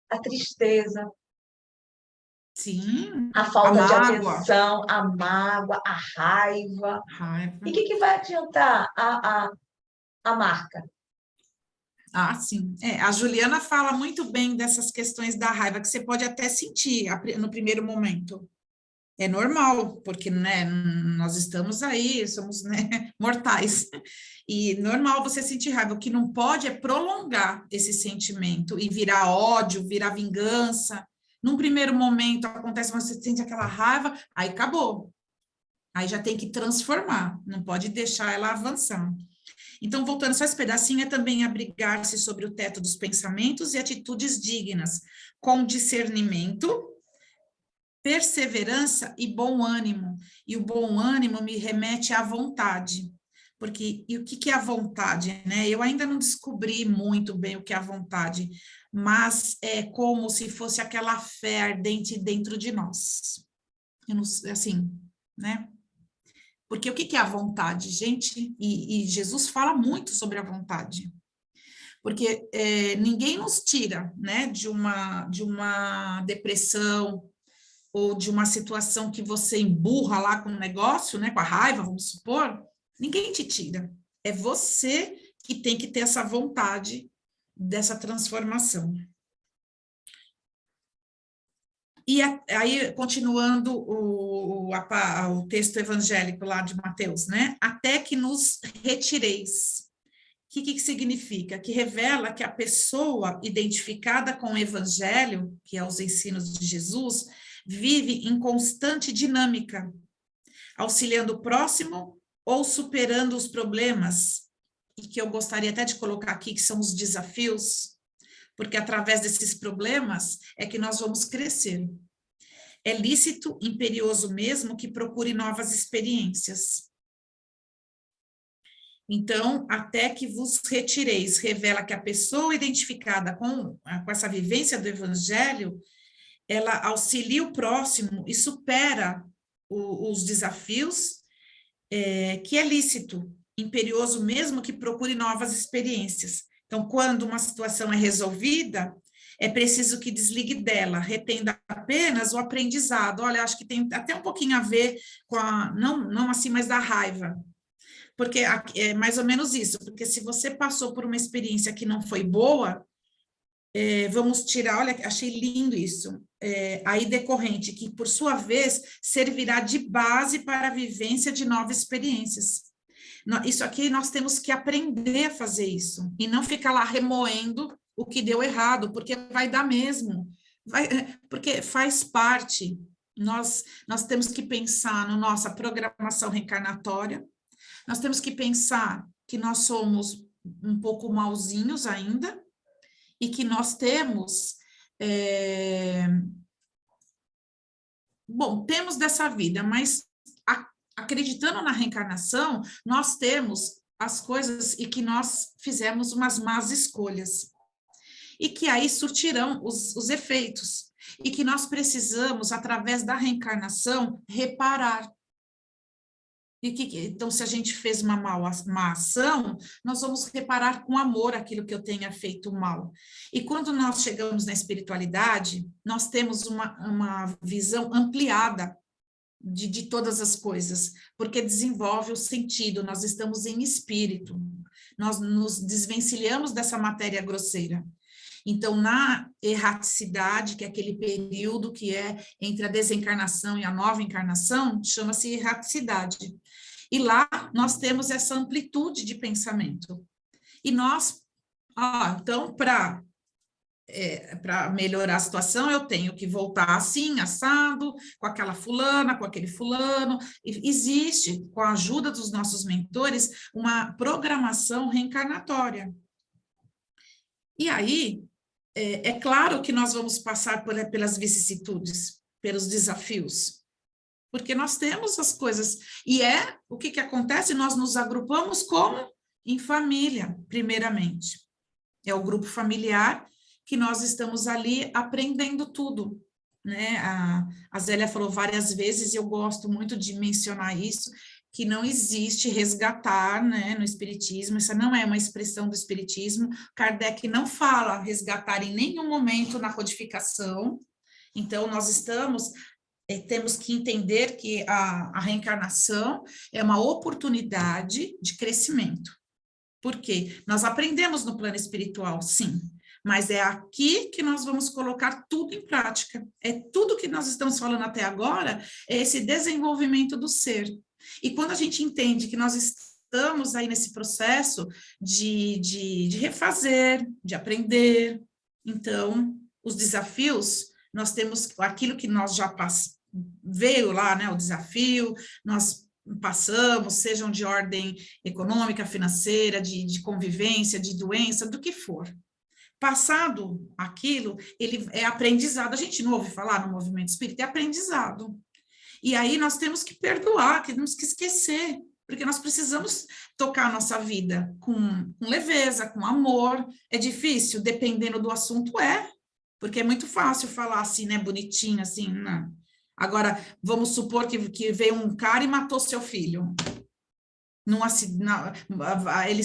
a tristeza, Sim, a a falta de mágoa. atenção, a mágoa, a raiva. Raiva. E o que vai adiantar a marca? Ah, sim. A Juliana fala muito bem dessas questões da raiva, que você pode até sentir no primeiro momento. É normal, porque, né, nós estamos aí, somos, né, mortais. E normal você sentir raiva. O que não pode é prolongar esse sentimento e virar ódio, virar vingança. Num primeiro momento acontece, você sente aquela raiva, aí acabou. Aí já tem que transformar, não pode deixar ela avançar. Então, voltando só esse pedacinho, é também abrigar-se sobre o teto dos pensamentos e atitudes dignas, com discernimento, perseverança e bom ânimo. E o bom ânimo me remete à vontade. Porque, e o que é a vontade, né? Eu ainda não descobri muito bem o que é a vontade, mas é como se fosse aquela fé ardente dentro de nós. Eu não, assim, né? Porque o que é a vontade, gente? E Jesus fala muito sobre a vontade. Porque ninguém nos tira, né, de uma depressão ou de uma situação que você emburra lá com o negócio, né, com a raiva, vamos supor. Ninguém te tira. É você que tem que ter essa vontade dessa transformação. E aí, continuando o texto evangélico lá de Mateus, né? Até que nos retireis. O que significa? Que revela que a pessoa identificada com o evangelho, que é os ensinos de Jesus, vive em constante dinâmica, auxiliando o próximo ou superando os problemas, e que eu gostaria até de colocar aqui, que são os desafios, porque através desses problemas é que nós vamos crescer. É lícito, imperioso mesmo, que procure novas experiências. Então, até que vos retireis, revela que a pessoa identificada com essa vivência do evangelho, ela auxilia o próximo e supera os desafios, que é lícito, imperioso mesmo, que procure novas experiências. Então, quando uma situação é resolvida, é preciso que desligue dela, retenda apenas o aprendizado. Olha, acho que tem até um pouquinho a ver com não assim, mas da raiva. Porque é mais ou menos isso, porque se você passou por uma experiência que não foi boa, vamos tirar, olha, achei lindo isso, aí decorrente, que por sua vez servirá de base para a vivência de novas experiências. Isso aqui nós temos que aprender a fazer isso, e não ficar lá remoendo o que deu errado, porque vai dar mesmo, porque faz parte. Nós temos que pensar na nossa programação reencarnatória, nós temos que pensar que nós somos um pouco mauzinhos ainda, e que nós temos, temos dessa vida, mas acreditando na reencarnação, nós temos as coisas e que nós fizemos umas más escolhas, e que aí surtirão os efeitos, e que nós precisamos, através da reencarnação, reparar. Então, se a gente fez uma má ação, nós vamos reparar com amor aquilo que eu tenha feito mal. E quando nós chegamos na espiritualidade, nós temos uma visão ampliada de todas as coisas, porque desenvolve o sentido, nós estamos em espírito, nós nos desvencilhamos dessa matéria grosseira. Então, na erraticidade, que é aquele período que é entre a desencarnação e a nova encarnação, chama-se erraticidade. E lá nós temos essa amplitude de pensamento. E nós, então, para melhorar a situação, eu tenho que voltar assim, assado, com aquela fulana, com aquele fulano. E existe, com a ajuda dos nossos mentores, uma programação reencarnatória. E aí, é claro que nós vamos passar pelas vicissitudes, pelos desafios, porque nós temos as coisas. E o que acontece? Nós nos agrupamos como? Em família, primeiramente. É o grupo familiar que nós estamos ali aprendendo tudo, né? A Zélia falou várias vezes, e eu gosto muito de mencionar isso, que não existe resgatar, né, no espiritismo, essa não é uma expressão do espiritismo. Kardec não fala resgatar em nenhum momento na codificação. Então, nós temos que entender que a reencarnação é uma oportunidade de crescimento. Por quê? Nós aprendemos no plano espiritual, sim, mas é aqui que nós vamos colocar tudo em prática. É tudo que nós estamos falando até agora, é esse desenvolvimento do ser. E quando a gente entende que nós estamos aí nesse processo de refazer, de aprender, então, os desafios, nós temos aquilo que nós já veio lá, né, o desafio, nós passamos, sejam de ordem econômica, financeira, de convivência, de doença, do que for. Passado aquilo, ele é aprendizado. A gente não ouve falar no movimento espírita, é aprendizado. E aí nós temos que perdoar, temos que esquecer, porque nós precisamos tocar a nossa vida com leveza, com amor. É difícil, dependendo do assunto, porque é muito fácil falar assim, né, bonitinho, assim, não. Agora, vamos supor que veio um cara e matou seu filho. Ele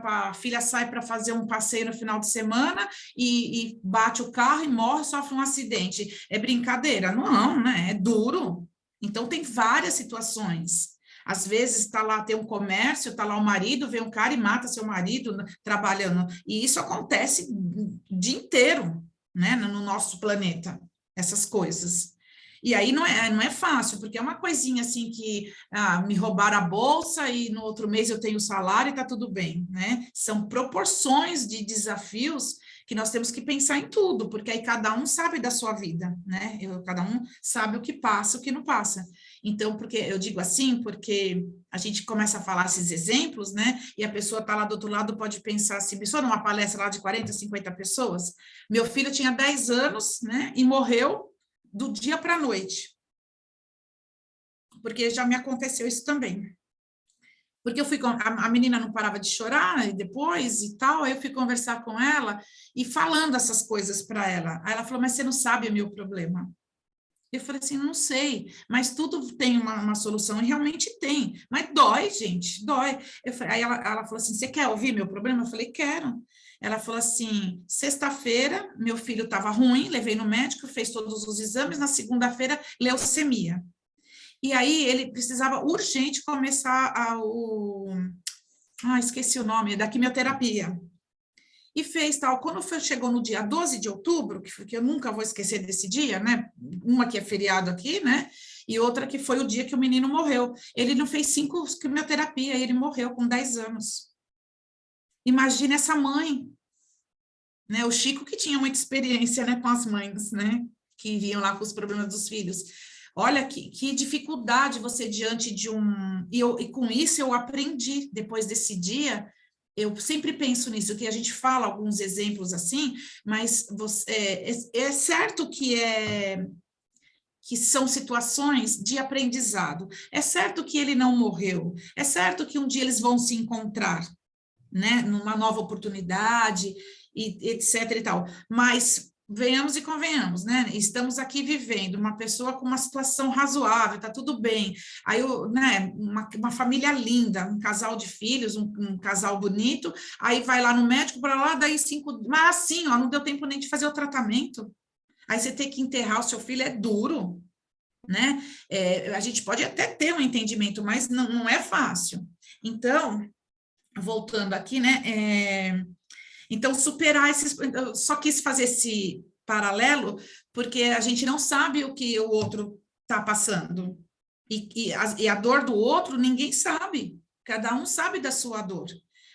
a filha sai para fazer um passeio no final de semana e bate o carro e morre, sofre um acidente. É brincadeira? Não, né? É duro. Então, tem várias situações. Às vezes, tem um comércio, está lá o marido, vem um cara e mata seu marido trabalhando. E isso acontece o dia inteiro, né, no nosso planeta, essas coisas. E aí não é fácil, porque é uma coisinha assim que me roubaram a bolsa e no outro mês eu tenho salário e está tudo bem, né? São proporções de desafios que nós temos que pensar em tudo, porque aí cada um sabe da sua vida, né? Cada um sabe o que passa, o que não passa. Então, porque eu digo assim, porque a gente começa a falar esses exemplos, né? E a pessoa está lá do outro lado, pode pensar assim, pessoa numa palestra lá de 40, 50 pessoas, meu filho tinha 10 anos, né? E morreu do dia para a noite, porque já me aconteceu isso também. Porque a menina não parava de chorar, e depois e tal, aí eu fui conversar com ela e falando essas coisas para ela. Aí ela falou, mas você não sabe o meu problema. Eu falei assim, não sei, mas tudo tem uma solução, e realmente tem, mas dói, gente, dói. Aí ela falou assim, você quer ouvir meu problema? Eu falei, quero. Ela falou assim, sexta-feira, meu filho estava ruim, levei no médico, fez todos os exames, na segunda-feira, leucemia. E aí ele precisava urgente começar esqueci o nome, da quimioterapia. E fez tal. Quando chegou no dia 12 de outubro, que eu nunca vou esquecer desse dia, né? Uma que é feriado aqui, né? E outra que foi o dia que o menino morreu. Ele não fez 5 quimioterapia, ele morreu com 10 anos. Imagina essa mãe, né? O Chico que tinha muita experiência, né, com as mães, né? Que vinham lá com os problemas dos filhos. Olha que dificuldade você diante de um... E com isso eu aprendi, depois desse dia, eu sempre penso nisso, que a gente fala alguns exemplos assim, mas é certo que são situações de aprendizado. É certo que ele não morreu, é certo que um dia eles vão se encontrar, né, numa nova oportunidade, e etc e tal. Mas venhamos e convenhamos, né? Estamos aqui vivendo uma pessoa com uma situação razoável, tá tudo bem. Aí, né, uma família linda, um casal de filhos, um casal bonito, aí vai lá no médico, para lá, daí 5... Mas assim, ó, não deu tempo nem de fazer o tratamento. Aí você tem que enterrar o seu filho, é duro, né? A gente pode até ter um entendimento, mas não é fácil. Então, voltando aqui, né? Então, superar esses... Eu só quis fazer esse paralelo, porque a gente não sabe o que o outro está passando. E a dor do outro, ninguém sabe. Cada um sabe da sua dor.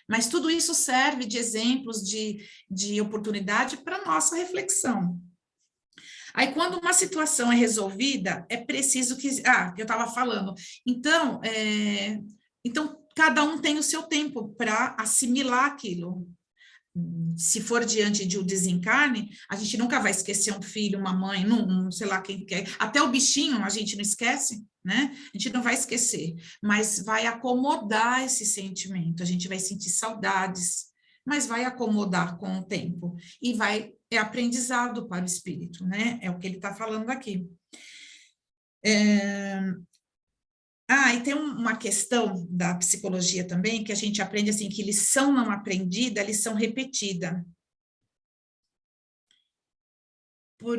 Mas tudo isso serve de exemplos, de oportunidade para nossa reflexão. Aí, quando uma situação é resolvida, é preciso que... eu estava falando. Então, cada um tem o seu tempo para assimilar aquilo. Se for diante de um desencarne, a gente nunca vai esquecer um filho, uma mãe, sei lá quem quer. Até o bichinho a gente não esquece, né? A gente não vai esquecer, mas vai acomodar esse sentimento. A gente vai sentir saudades, mas vai acomodar com o tempo. E é aprendizado para o espírito, né? É o que ele está falando aqui. E tem uma questão da psicologia também, que a gente aprende assim, que lição não aprendida é lição repetida.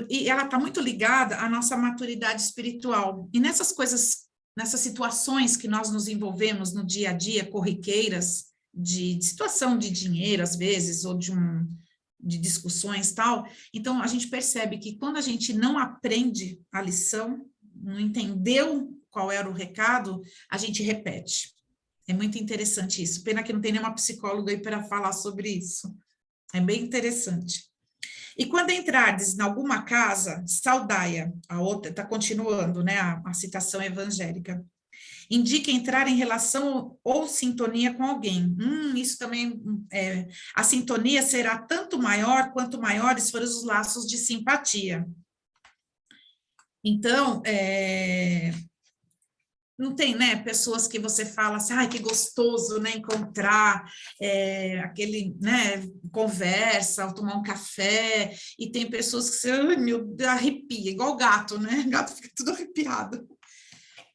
E ela está muito ligada à nossa maturidade espiritual. E nessas coisas, nessas situações que nós nos envolvemos no dia a dia, corriqueiras, de situação de dinheiro, às vezes, ou de discussões e tal, então a gente percebe que quando a gente não aprende a lição, não entendeu qual era o recado, a gente repete. É muito interessante isso. Pena que não tem nenhuma psicóloga aí para falar sobre isso. É bem interessante. E quando entrardes em alguma casa, saudai-a, a outra, está continuando, né, a citação evangélica. Indica entrar em relação ou sintonia com alguém. Isso também, a sintonia será tanto maior quanto maiores forem os laços de simpatia. Então, não tem, né, pessoas que você fala assim, que gostoso, né, encontrar aquele, né, conversa, ou tomar um café, e tem pessoas que você, meu Deus, arrepia, igual gato, né, o gato fica tudo arrepiado.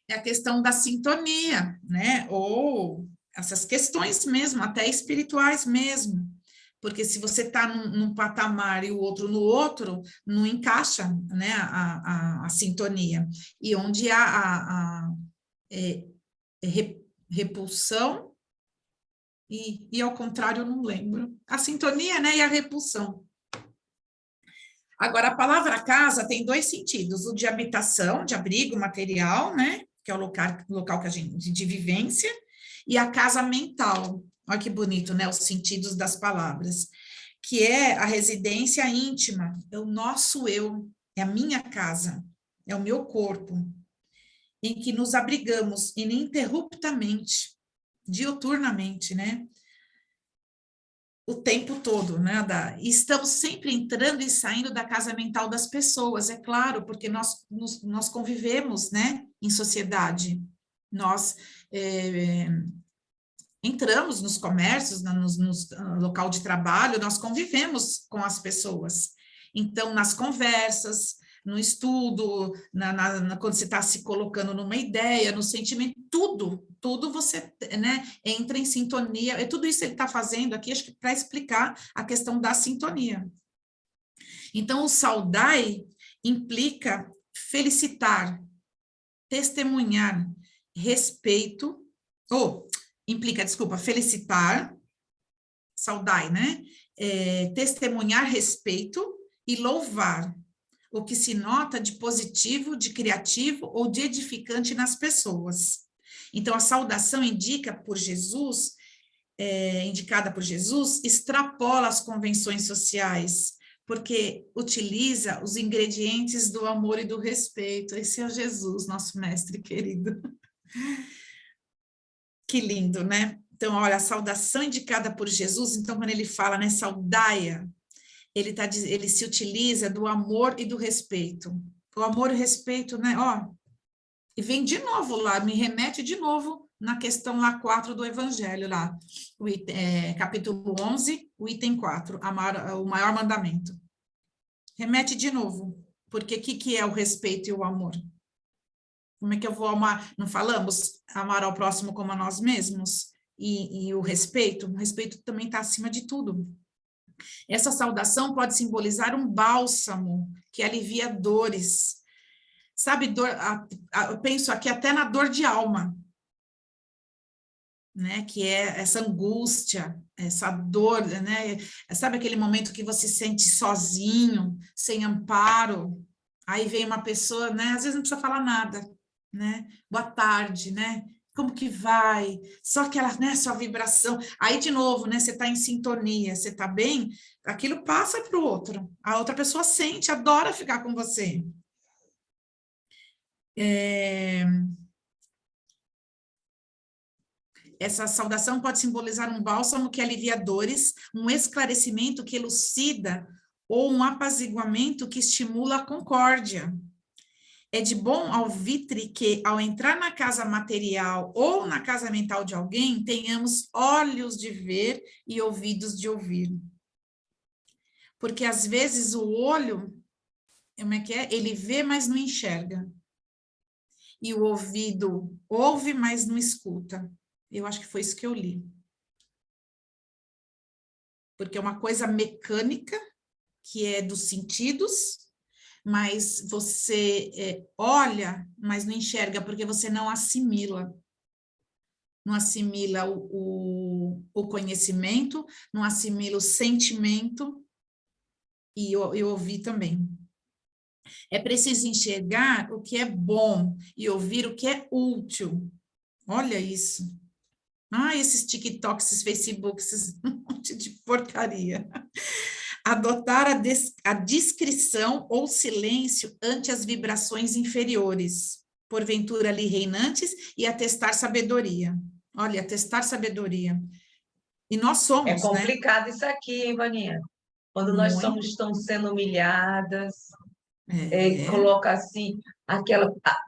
É a questão da sintonia, né, ou essas questões mesmo, até espirituais mesmo, porque se você está num patamar e o outro no outro, não encaixa, né, a sintonia, e onde há repulsão e ao contrário, eu não lembro. A sintonia, né, e a repulsão. Agora, a palavra casa tem dois sentidos, o de habitação, de abrigo material, né, que é o local que a gente, de vivência, e a casa mental. Olha que bonito, né, os sentidos das palavras, que é a residência íntima, é o nosso eu, é a minha casa, é o meu corpo, em que nos abrigamos ininterruptamente, diuturnamente, né? O tempo todo, né? E estamos sempre entrando e saindo da casa mental das pessoas, é claro, porque nós convivemos, né? Em sociedade. Nós entramos nos comércios, no local de trabalho, nós convivemos com as pessoas. Então, nas conversas, no estudo, quando você está se colocando numa ideia, no sentimento, tudo você, né, entra em sintonia. É tudo isso que ele está fazendo aqui, acho que para explicar a questão da sintonia. Então, o saudai implica felicitar, testemunhar, respeito, felicitar, saudai, né? Testemunhar respeito e louvar o que se nota de positivo, de criativo ou de edificante nas pessoas. Então, a saudação indicada por Jesus, extrapola as convenções sociais, porque utiliza os ingredientes do amor e do respeito. Esse é Jesus, nosso mestre querido. Que lindo, né? Então, olha, a saudação indicada por Jesus, então, quando ele fala, né, saudaia, ele se utiliza do amor e do respeito. O amor e o respeito, né? E vem de novo lá, me remete de novo na questão lá 4 do Evangelho, lá, capítulo 11, o item 4, amar, o maior mandamento. Remete de novo, porque o que é o respeito e o amor? Como é que eu vou amar? Não falamos amar ao próximo como a nós mesmos? E o respeito também está acima de tudo. Essa saudação pode simbolizar um bálsamo que alivia dores. Sabe, eu penso aqui até na dor de alma, né? Que é essa angústia, essa dor, né? Sabe aquele momento que você se sente sozinho, sem amparo? Aí vem uma pessoa, né? Às vezes não precisa falar nada, né? Boa tarde, né? Como que vai? Só aquela, né, sua vibração. Aí, de novo, né, você está em sintonia, você está bem, aquilo passa para o outro. A outra pessoa sente, adora ficar com você. Essa saudação pode simbolizar um bálsamo que alivia dores, um esclarecimento que elucida ou um apaziguamento que estimula a concórdia. É de bom alvitre que, ao entrar na casa material ou na casa mental de alguém, tenhamos olhos de ver e ouvidos de ouvir. Porque, às vezes, o olho, como é que é? Ele vê, mas não enxerga. E o ouvido ouve, mas não escuta. Eu acho que foi isso que eu li. Porque é uma coisa mecânica, que é dos sentidos, mas você olha, mas não enxerga, porque você não assimila. Não assimila o conhecimento, não assimila o sentimento, e eu ouvi também. É preciso enxergar o que é bom e ouvir o que é útil. Olha isso. Esses TikToks, esses Facebooks, esses monte de porcaria. Adotar a discrição ou silêncio ante as vibrações inferiores, porventura ali reinantes, e atestar sabedoria. Olha, atestar sabedoria. E nós somos, É complicado isso aqui, hein, Vaninha? Quando nós estamos sendo humilhadas, coloca assim,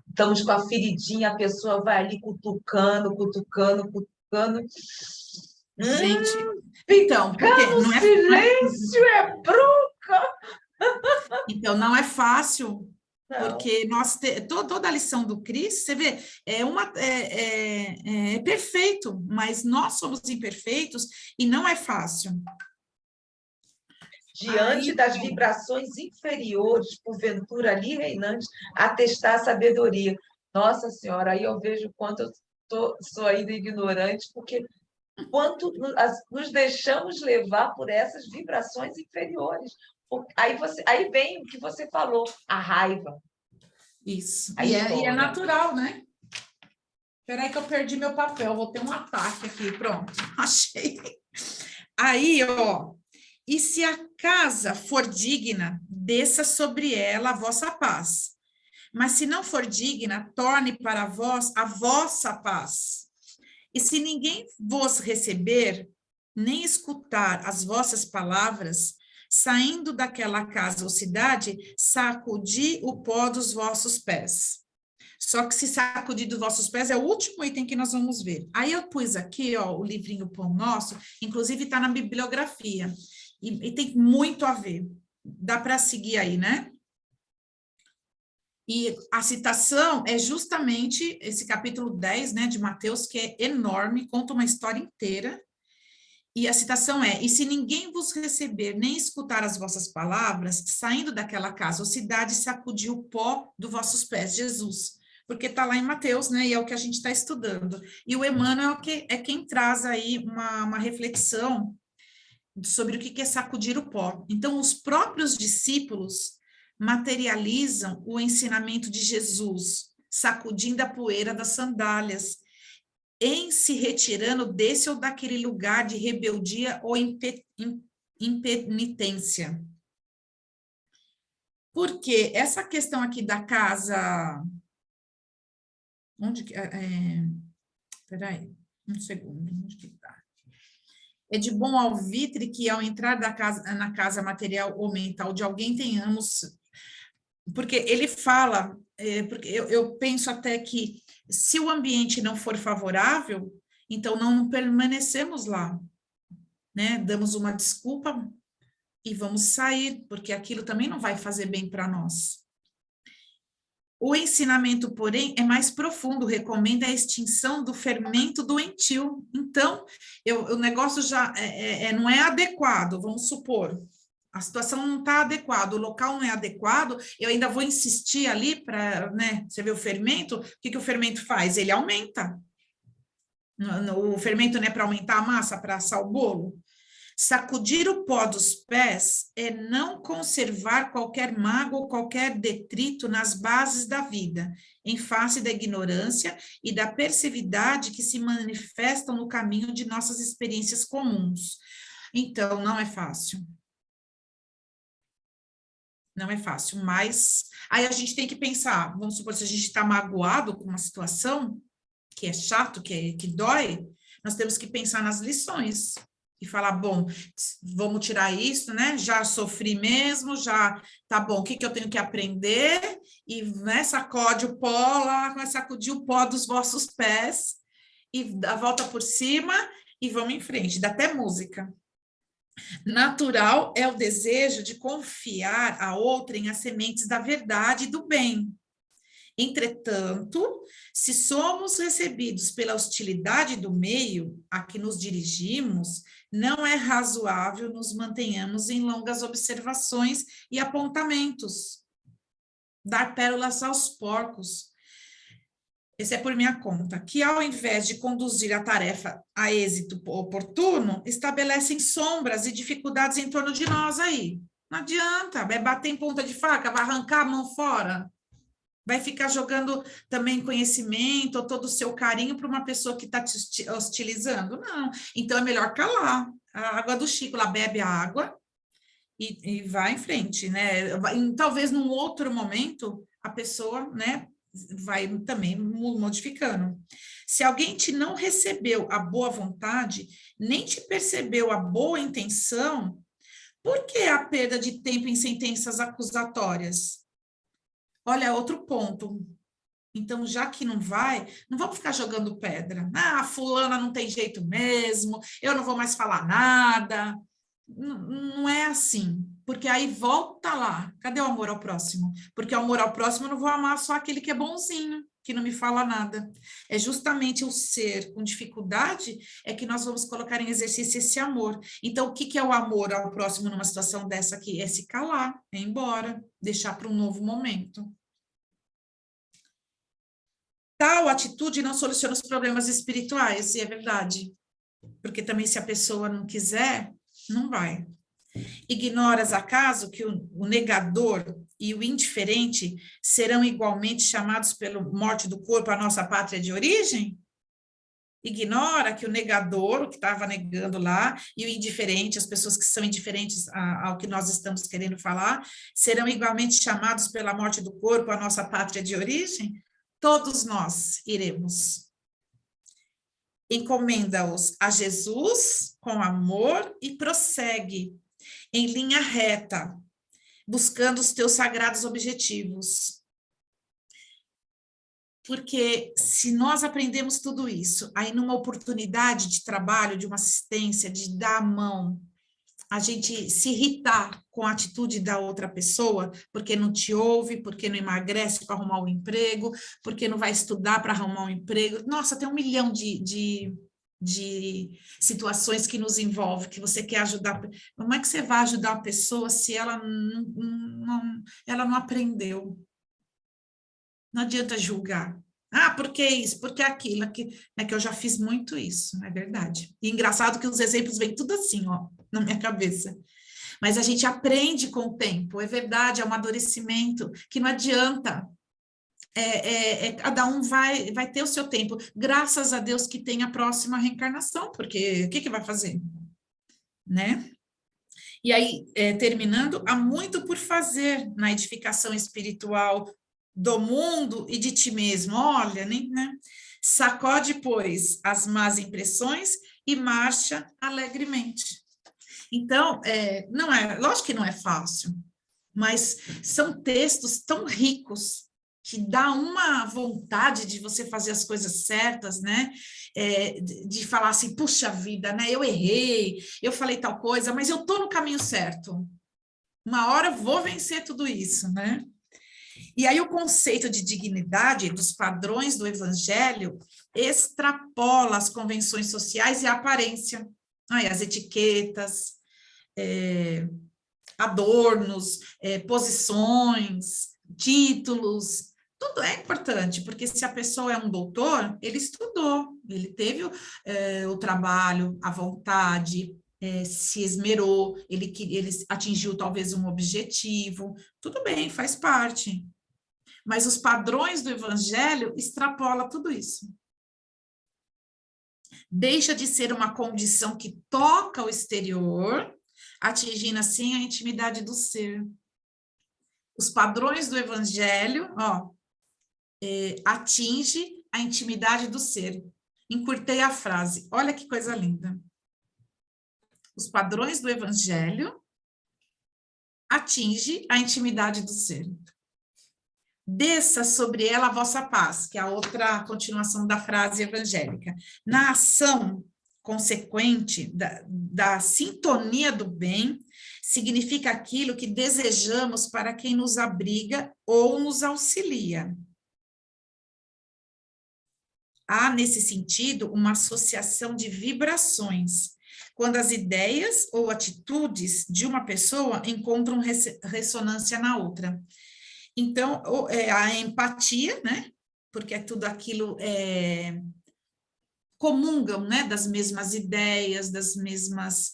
estamos com a feridinha, a pessoa vai ali cutucando. Gente, então, porque no silêncio é bruca. Então, não é fácil, Não. porque toda a lição do Cris, você vê, é perfeito, mas nós somos imperfeitos e não é fácil. Diante das vibrações inferiores, porventura ali reinantes, atestar a sabedoria. Nossa Senhora, aí eu vejo o quanto eu sou ainda ignorante, porque quanto nos deixamos levar por essas vibrações inferiores. Aí vem o que você falou, a raiva. Isso. E é natural, né? Espera aí que eu perdi meu papel, vou ter um ataque aqui, pronto, achei. Aí, ó, e se a casa for digna, desça sobre ela a vossa paz. Mas se não for digna, torne para vós a vossa paz. E se ninguém vos receber, nem escutar as vossas palavras, saindo daquela casa ou cidade, sacudi o pó dos vossos pés. Só que se sacudir dos vossos pés é o último item que nós vamos ver. Aí eu pus aqui, ó, o livrinho Pão Nosso, inclusive está na bibliografia, e tem muito a ver. Dá para seguir aí, né? E a citação é justamente esse capítulo 10, né, de Mateus, que é enorme, conta uma história inteira. E a citação é: e se ninguém vos receber, nem escutar as vossas palavras, saindo daquela casa ou cidade, sacudir o pó dos vossos pés. Jesus. Porque está lá em Mateus, né, e é o que a gente está estudando. E o Emmanuel é quem traz aí uma reflexão sobre o que é sacudir o pó. Então, os próprios discípulos materializam o ensinamento de Jesus, sacudindo a poeira das sandálias, em se retirando desse ou daquele lugar de rebeldia ou impenitência. Porque essa questão aqui da casa... Onde que... Peraí, um segundo, onde que está? É de bom alvitre que, ao entrar na casa material ou mental de alguém, tenhamos... Porque ele fala, porque eu penso até que, se o ambiente não for favorável, então não permanecemos lá, né? Damos uma desculpa, e vamos sair, porque aquilo também não vai fazer bem para nós. O ensinamento, porém, é mais profundo, recomenda a extinção do fermento doentio. Então, o negócio já não é adequado, vamos supor. A situação não está adequada, o local não é adequado, eu ainda vou insistir ali para, né? Você vê o fermento, o que o fermento faz? Ele aumenta. O fermento não é para aumentar a massa, para assar o bolo. Sacudir o pó dos pés é não conservar qualquer mágoa ou qualquer detrito nas bases da vida, em face da ignorância e da perversividade que se manifestam no caminho de nossas experiências comuns. Então, não é fácil. Não é fácil, mas aí a gente tem que pensar, vamos supor, se a gente está magoado com uma situação que é chato, que dói, nós temos que pensar nas lições e falar, bom, vamos tirar isso, né? Já sofri mesmo, já tá bom, o que eu tenho que aprender? E, né, sacode o pó lá, sacudir o pó dos vossos pés e dá a volta por cima e vamos em frente, dá até música. Natural é o desejo de confiar a outrem as sementes da verdade e do bem. Entretanto, se somos recebidos pela hostilidade do meio a que nos dirigimos, não é razoável nos mantenhamos em longas observações e apontamentos. Dar pérolas aos porcos. Esse é por minha conta, que ao invés de conduzir a tarefa a êxito oportuno, estabelecem sombras e dificuldades em torno de nós aí. Não adianta, vai bater em ponta de faca, vai arrancar a mão fora. Vai ficar jogando também conhecimento ou todo o seu carinho para uma pessoa que está te hostilizando? Não. Então, é melhor calar. A água do Chico, ela bebe a água e vai em frente, né? Talvez num outro momento, a pessoa, né, vai também modificando. Se alguém te não recebeu a boa vontade, nem te percebeu a boa intenção, por que a perda de tempo em sentenças acusatórias? Olha, outro ponto. Então, já que não vamos ficar jogando pedra. Ah, fulana não tem jeito mesmo, eu não vou mais falar nada. Não é assim, porque aí volta lá. Cadê o amor ao próximo? Porque o amor ao próximo eu não vou amar só aquele que é bonzinho, que não me fala nada. É justamente o ser com dificuldade é que nós vamos colocar em exercício esse amor. Então, o que é o amor ao próximo numa situação dessa aqui? É se calar, é ir embora, deixar para um novo momento. Tal atitude não soluciona os problemas espirituais, e é verdade. Porque também se a pessoa não quiser, não vai. Ignoras acaso que o negador e o indiferente serão igualmente chamados pela morte do corpo à nossa pátria de origem? Ignora que o negador, o que estava negando lá, e o indiferente, as pessoas que são indiferentes ao que nós estamos querendo falar, serão igualmente chamados pela morte do corpo à nossa pátria de origem? Todos nós iremos. Encomenda-os a Jesus com amor e prossegue em linha reta, buscando os teus sagrados objetivos. Porque se nós aprendemos tudo isso, aí numa oportunidade de trabalho, de uma assistência, de dar a mão, a gente se irritar com a atitude da outra pessoa, porque não te ouve, porque não emagrece para arrumar um emprego, porque não vai estudar para arrumar um emprego. Nossa, tem 1 milhão de situações que nos envolvem, que você quer ajudar. Como é que você vai ajudar a pessoa se ela não aprendeu? Não adianta julgar. Ah, por que isso? Por que aquilo? É que eu já fiz muito isso, não é verdade? E engraçado que os exemplos vêm tudo assim, ó, na minha cabeça. Mas a gente aprende com o tempo, é verdade, é um amadurecimento, que não adianta. Cada um vai ter o seu tempo. Graças a Deus que tem a próxima reencarnação, porque o que vai fazer? Né? E aí, terminando, há muito por fazer na edificação espiritual do mundo e de ti mesmo. Olha, né? Sacode, pois, as más impressões e marcha alegremente. Então, lógico que não é fácil, mas são textos tão ricos que dá uma vontade de você fazer as coisas certas, né? De falar assim, puxa vida, né? Eu errei, eu falei tal coisa, mas eu tô no caminho certo. Uma hora eu vou vencer tudo isso, né? E aí o conceito de dignidade dos padrões do evangelho extrapola as convenções sociais e a aparência, as etiquetas, adornos, posições, títulos, tudo é importante, porque se a pessoa é um doutor, ele estudou, ele teve o trabalho, a vontade, se esmerou, ele atingiu talvez um objetivo, tudo bem, faz parte. Mas os padrões do evangelho extrapolam tudo isso. Deixa de ser uma condição que toca o exterior, atingindo assim a intimidade do ser. Os padrões do evangelho, atinge a intimidade do ser. Encurtei a frase. Olha que coisa linda. Os padrões do evangelho atinge a intimidade do ser. Desça sobre ela a vossa paz, que é a outra continuação da frase evangélica. Na ação consequente da sintonia do bem, significa aquilo que desejamos para quem nos abriga ou nos auxilia. Há, nesse sentido, uma associação de vibrações, quando as ideias ou atitudes de uma pessoa encontram ressonância na outra. Então, a empatia, né? Porque tudo aquilo comungam, né? Das mesmas ideias, das mesmas,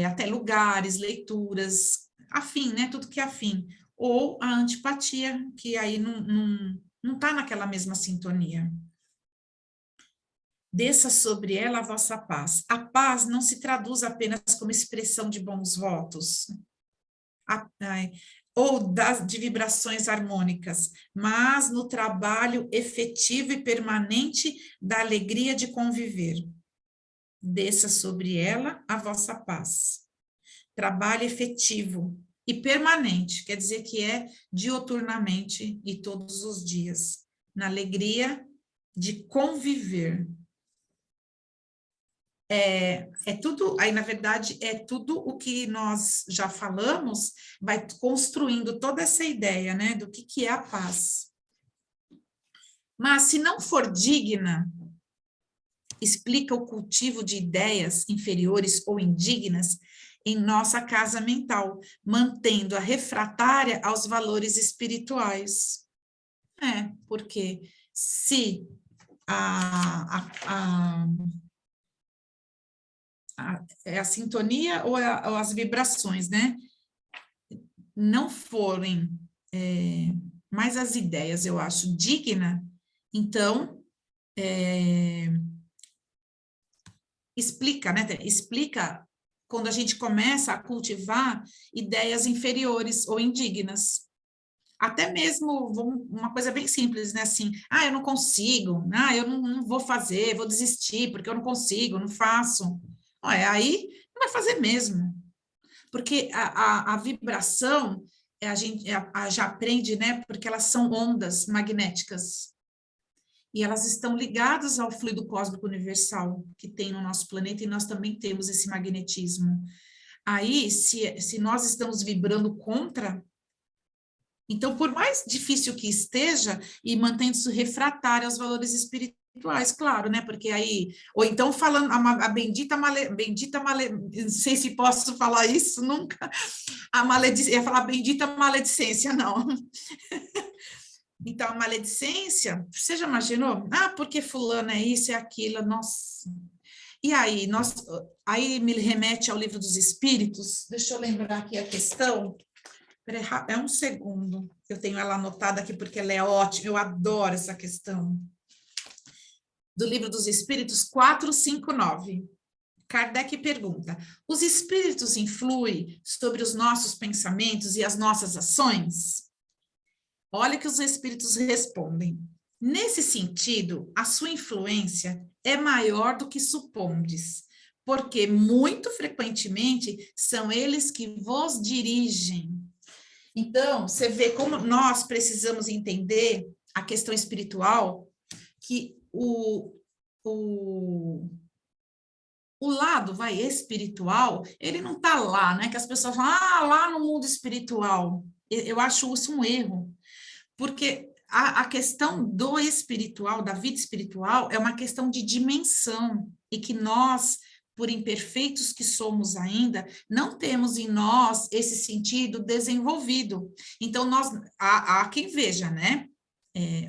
até lugares, leituras, afim, né? Tudo que é afim. Ou a antipatia, que aí não está naquela mesma sintonia. Desça sobre ela a vossa paz. A paz não se traduz apenas como expressão de bons votos, ou de vibrações harmônicas, mas no trabalho efetivo e permanente da alegria de conviver. Desça sobre ela a vossa paz. Trabalho efetivo e permanente, quer dizer que é diuturnamente e todos os dias, na alegria de conviver. Tudo, aí na verdade é tudo o que nós já falamos, vai construindo toda essa ideia, né, do que é a paz. Mas se não for digna, explica o cultivo de ideias inferiores ou indignas em nossa casa mental, mantendo-a refratária aos valores espirituais. Porque se a sintonia ou as vibrações, né? Não forem mais as ideias, eu acho, digna, então, explica, né? Explica quando a gente começa a cultivar ideias inferiores ou indignas. Até mesmo uma coisa bem simples, né? Assim, eu não consigo, eu não vou fazer, vou desistir, porque eu não consigo, não faço. Aí não vai fazer mesmo, porque a vibração, a gente já aprende, né, porque elas são ondas magnéticas, e elas estão ligadas ao fluido cósmico universal que tem no nosso planeta, e nós também temos esse magnetismo. Aí, se nós estamos vibrando contra, então, por mais difícil que esteja, e mantendo-se refratário aos valores espirituais, claro, né? Porque aí, ou então falando a bendita não sei se posso falar isso nunca, a maledicência, ia falar bendita maledicência, não. Então, a maledicência, você já imaginou? Porque fulano é isso, é aquilo, nossa. E aí, aí me remete ao Livro dos Espíritos, deixa eu lembrar aqui a questão. É um segundo, eu tenho ela anotada aqui porque ela é ótima, eu adoro essa questão. Do Livro dos Espíritos 459. Kardec pergunta: os espíritos influem sobre os nossos pensamentos e as nossas ações? Olha que os espíritos respondem: nesse sentido, a sua influência é maior do que supondes, porque muito frequentemente são eles que vos dirigem. Então, você vê como nós precisamos entender a questão espiritual, que o lado, espiritual, ele não está lá, né? Que as pessoas falam, lá no mundo espiritual. Eu acho isso um erro, porque a questão do espiritual, da vida espiritual, é uma questão de dimensão, e que nós, por imperfeitos que somos ainda, não temos em nós esse sentido desenvolvido. Então, há quem veja, né?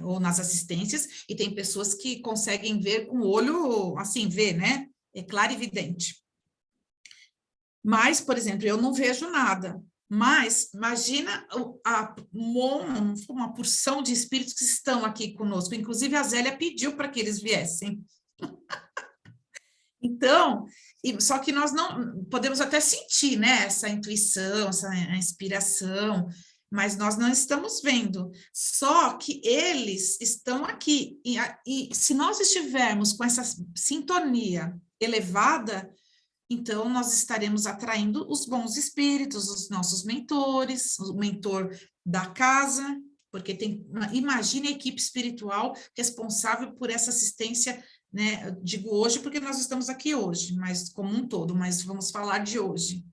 Ou nas assistências, e tem pessoas que conseguem ver com o olho, assim, ver, né? É claro e evidente. Mas, por exemplo, eu não vejo nada. Mas imagina uma porção de espíritos que estão aqui conosco. Inclusive, a Zélia pediu para que eles viessem. Então, só que nós não podemos até sentir, né, essa intuição, essa inspiração, mas nós não estamos vendo. Só que eles estão aqui. E se nós estivermos com essa sintonia elevada, então nós estaremos atraindo os bons espíritos, os nossos mentores, o mentor da casa, porque imagine a equipe espiritual responsável por essa assistência, né? Eu digo hoje porque nós estamos aqui hoje, mas como um todo, mas vamos falar de hoje,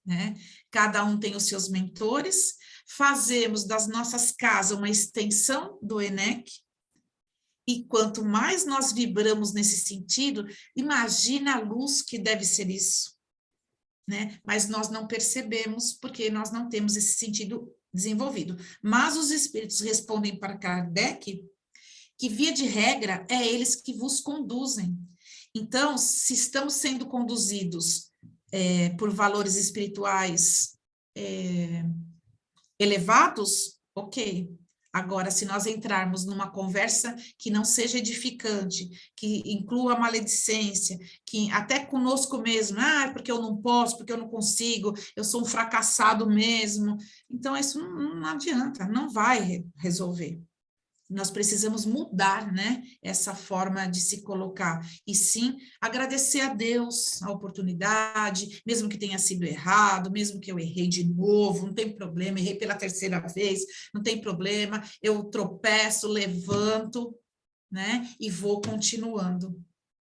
né? Cada um tem os seus mentores, fazemos das nossas casas uma extensão do ENEC, e quanto mais nós vibramos nesse sentido, imagina a luz que deve ser isso, né? Mas nós não percebemos, porque nós não temos esse sentido desenvolvido. Mas os espíritos respondem para Kardec que, via de regra, é eles que vos conduzem. Então, se estamos sendo conduzidos por valores espirituais elevados, ok. Agora, se nós entrarmos numa conversa que não seja edificante, que inclua maledicência, que até conosco mesmo, porque eu não posso, porque eu não consigo, eu sou um fracassado mesmo, então isso não adianta, não vai resolver. Nós precisamos mudar, né, essa forma de se colocar, e sim agradecer a Deus a oportunidade, mesmo que tenha sido errado, mesmo que eu errei de novo, não tem problema, errei pela terceira vez, não tem problema, eu tropeço, levanto, né, e vou continuando,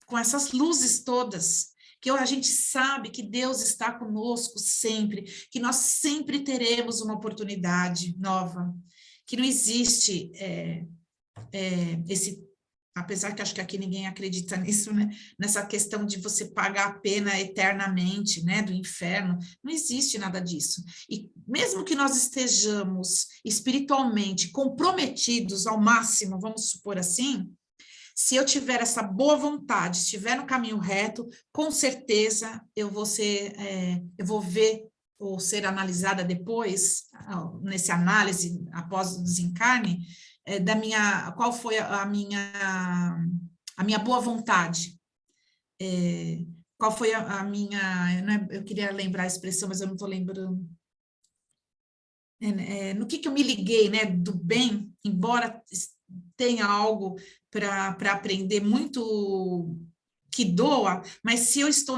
com essas luzes todas, que a gente sabe que Deus está conosco sempre, que nós sempre teremos uma oportunidade nova, que não existe apesar que acho que aqui ninguém acredita nisso, né? Nessa questão de você pagar a pena eternamente, né? Do inferno, não existe nada disso. E mesmo que nós estejamos espiritualmente comprometidos ao máximo, vamos supor assim, se eu tiver essa boa vontade, estiver no caminho reto, com certeza eu vou ver ou ser analisada depois, nessa análise após o desencarne, qual foi a minha boa vontade, qual foi a minha, né, eu queria lembrar a expressão, mas eu não estou lembrando, no que eu me liguei, né, do bem, embora tenha algo para aprender muito que doa, mas se eu estou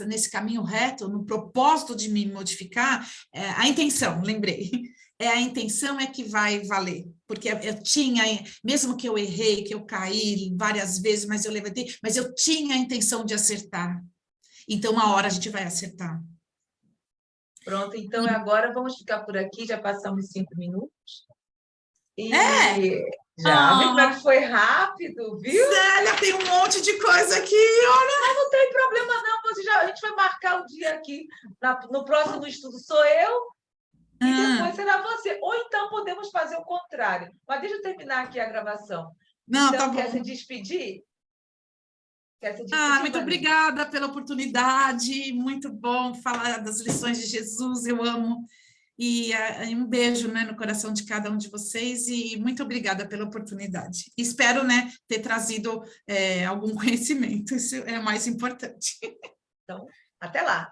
nesse caminho reto, no propósito de me modificar, a intenção, lembrei, a intenção é que vai valer, porque eu tinha, mesmo que eu errei, que eu caí várias vezes, mas eu levantei, mas eu tinha a intenção de acertar, então uma hora a gente vai acertar. Pronto, então agora vamos ficar por aqui, já passamos 5 minutos. E já, viu como é que foi rápido, viu? Zélia, tem um monte de coisa aqui, olha. Não tem problema não, a gente vai marcar o dia aqui, no próximo estudo sou eu, e depois será você. Ou então podemos fazer o contrário. Mas deixa eu terminar aqui a gravação. Não, então, tá bom. Quer se despedir? Muito obrigada pela oportunidade, muito bom falar das lições de Jesus, eu amo. E um beijo, né, no coração de cada um de vocês, e muito obrigada pela oportunidade. Espero, né, ter trazido algum conhecimento, isso é o mais importante. Então, até lá.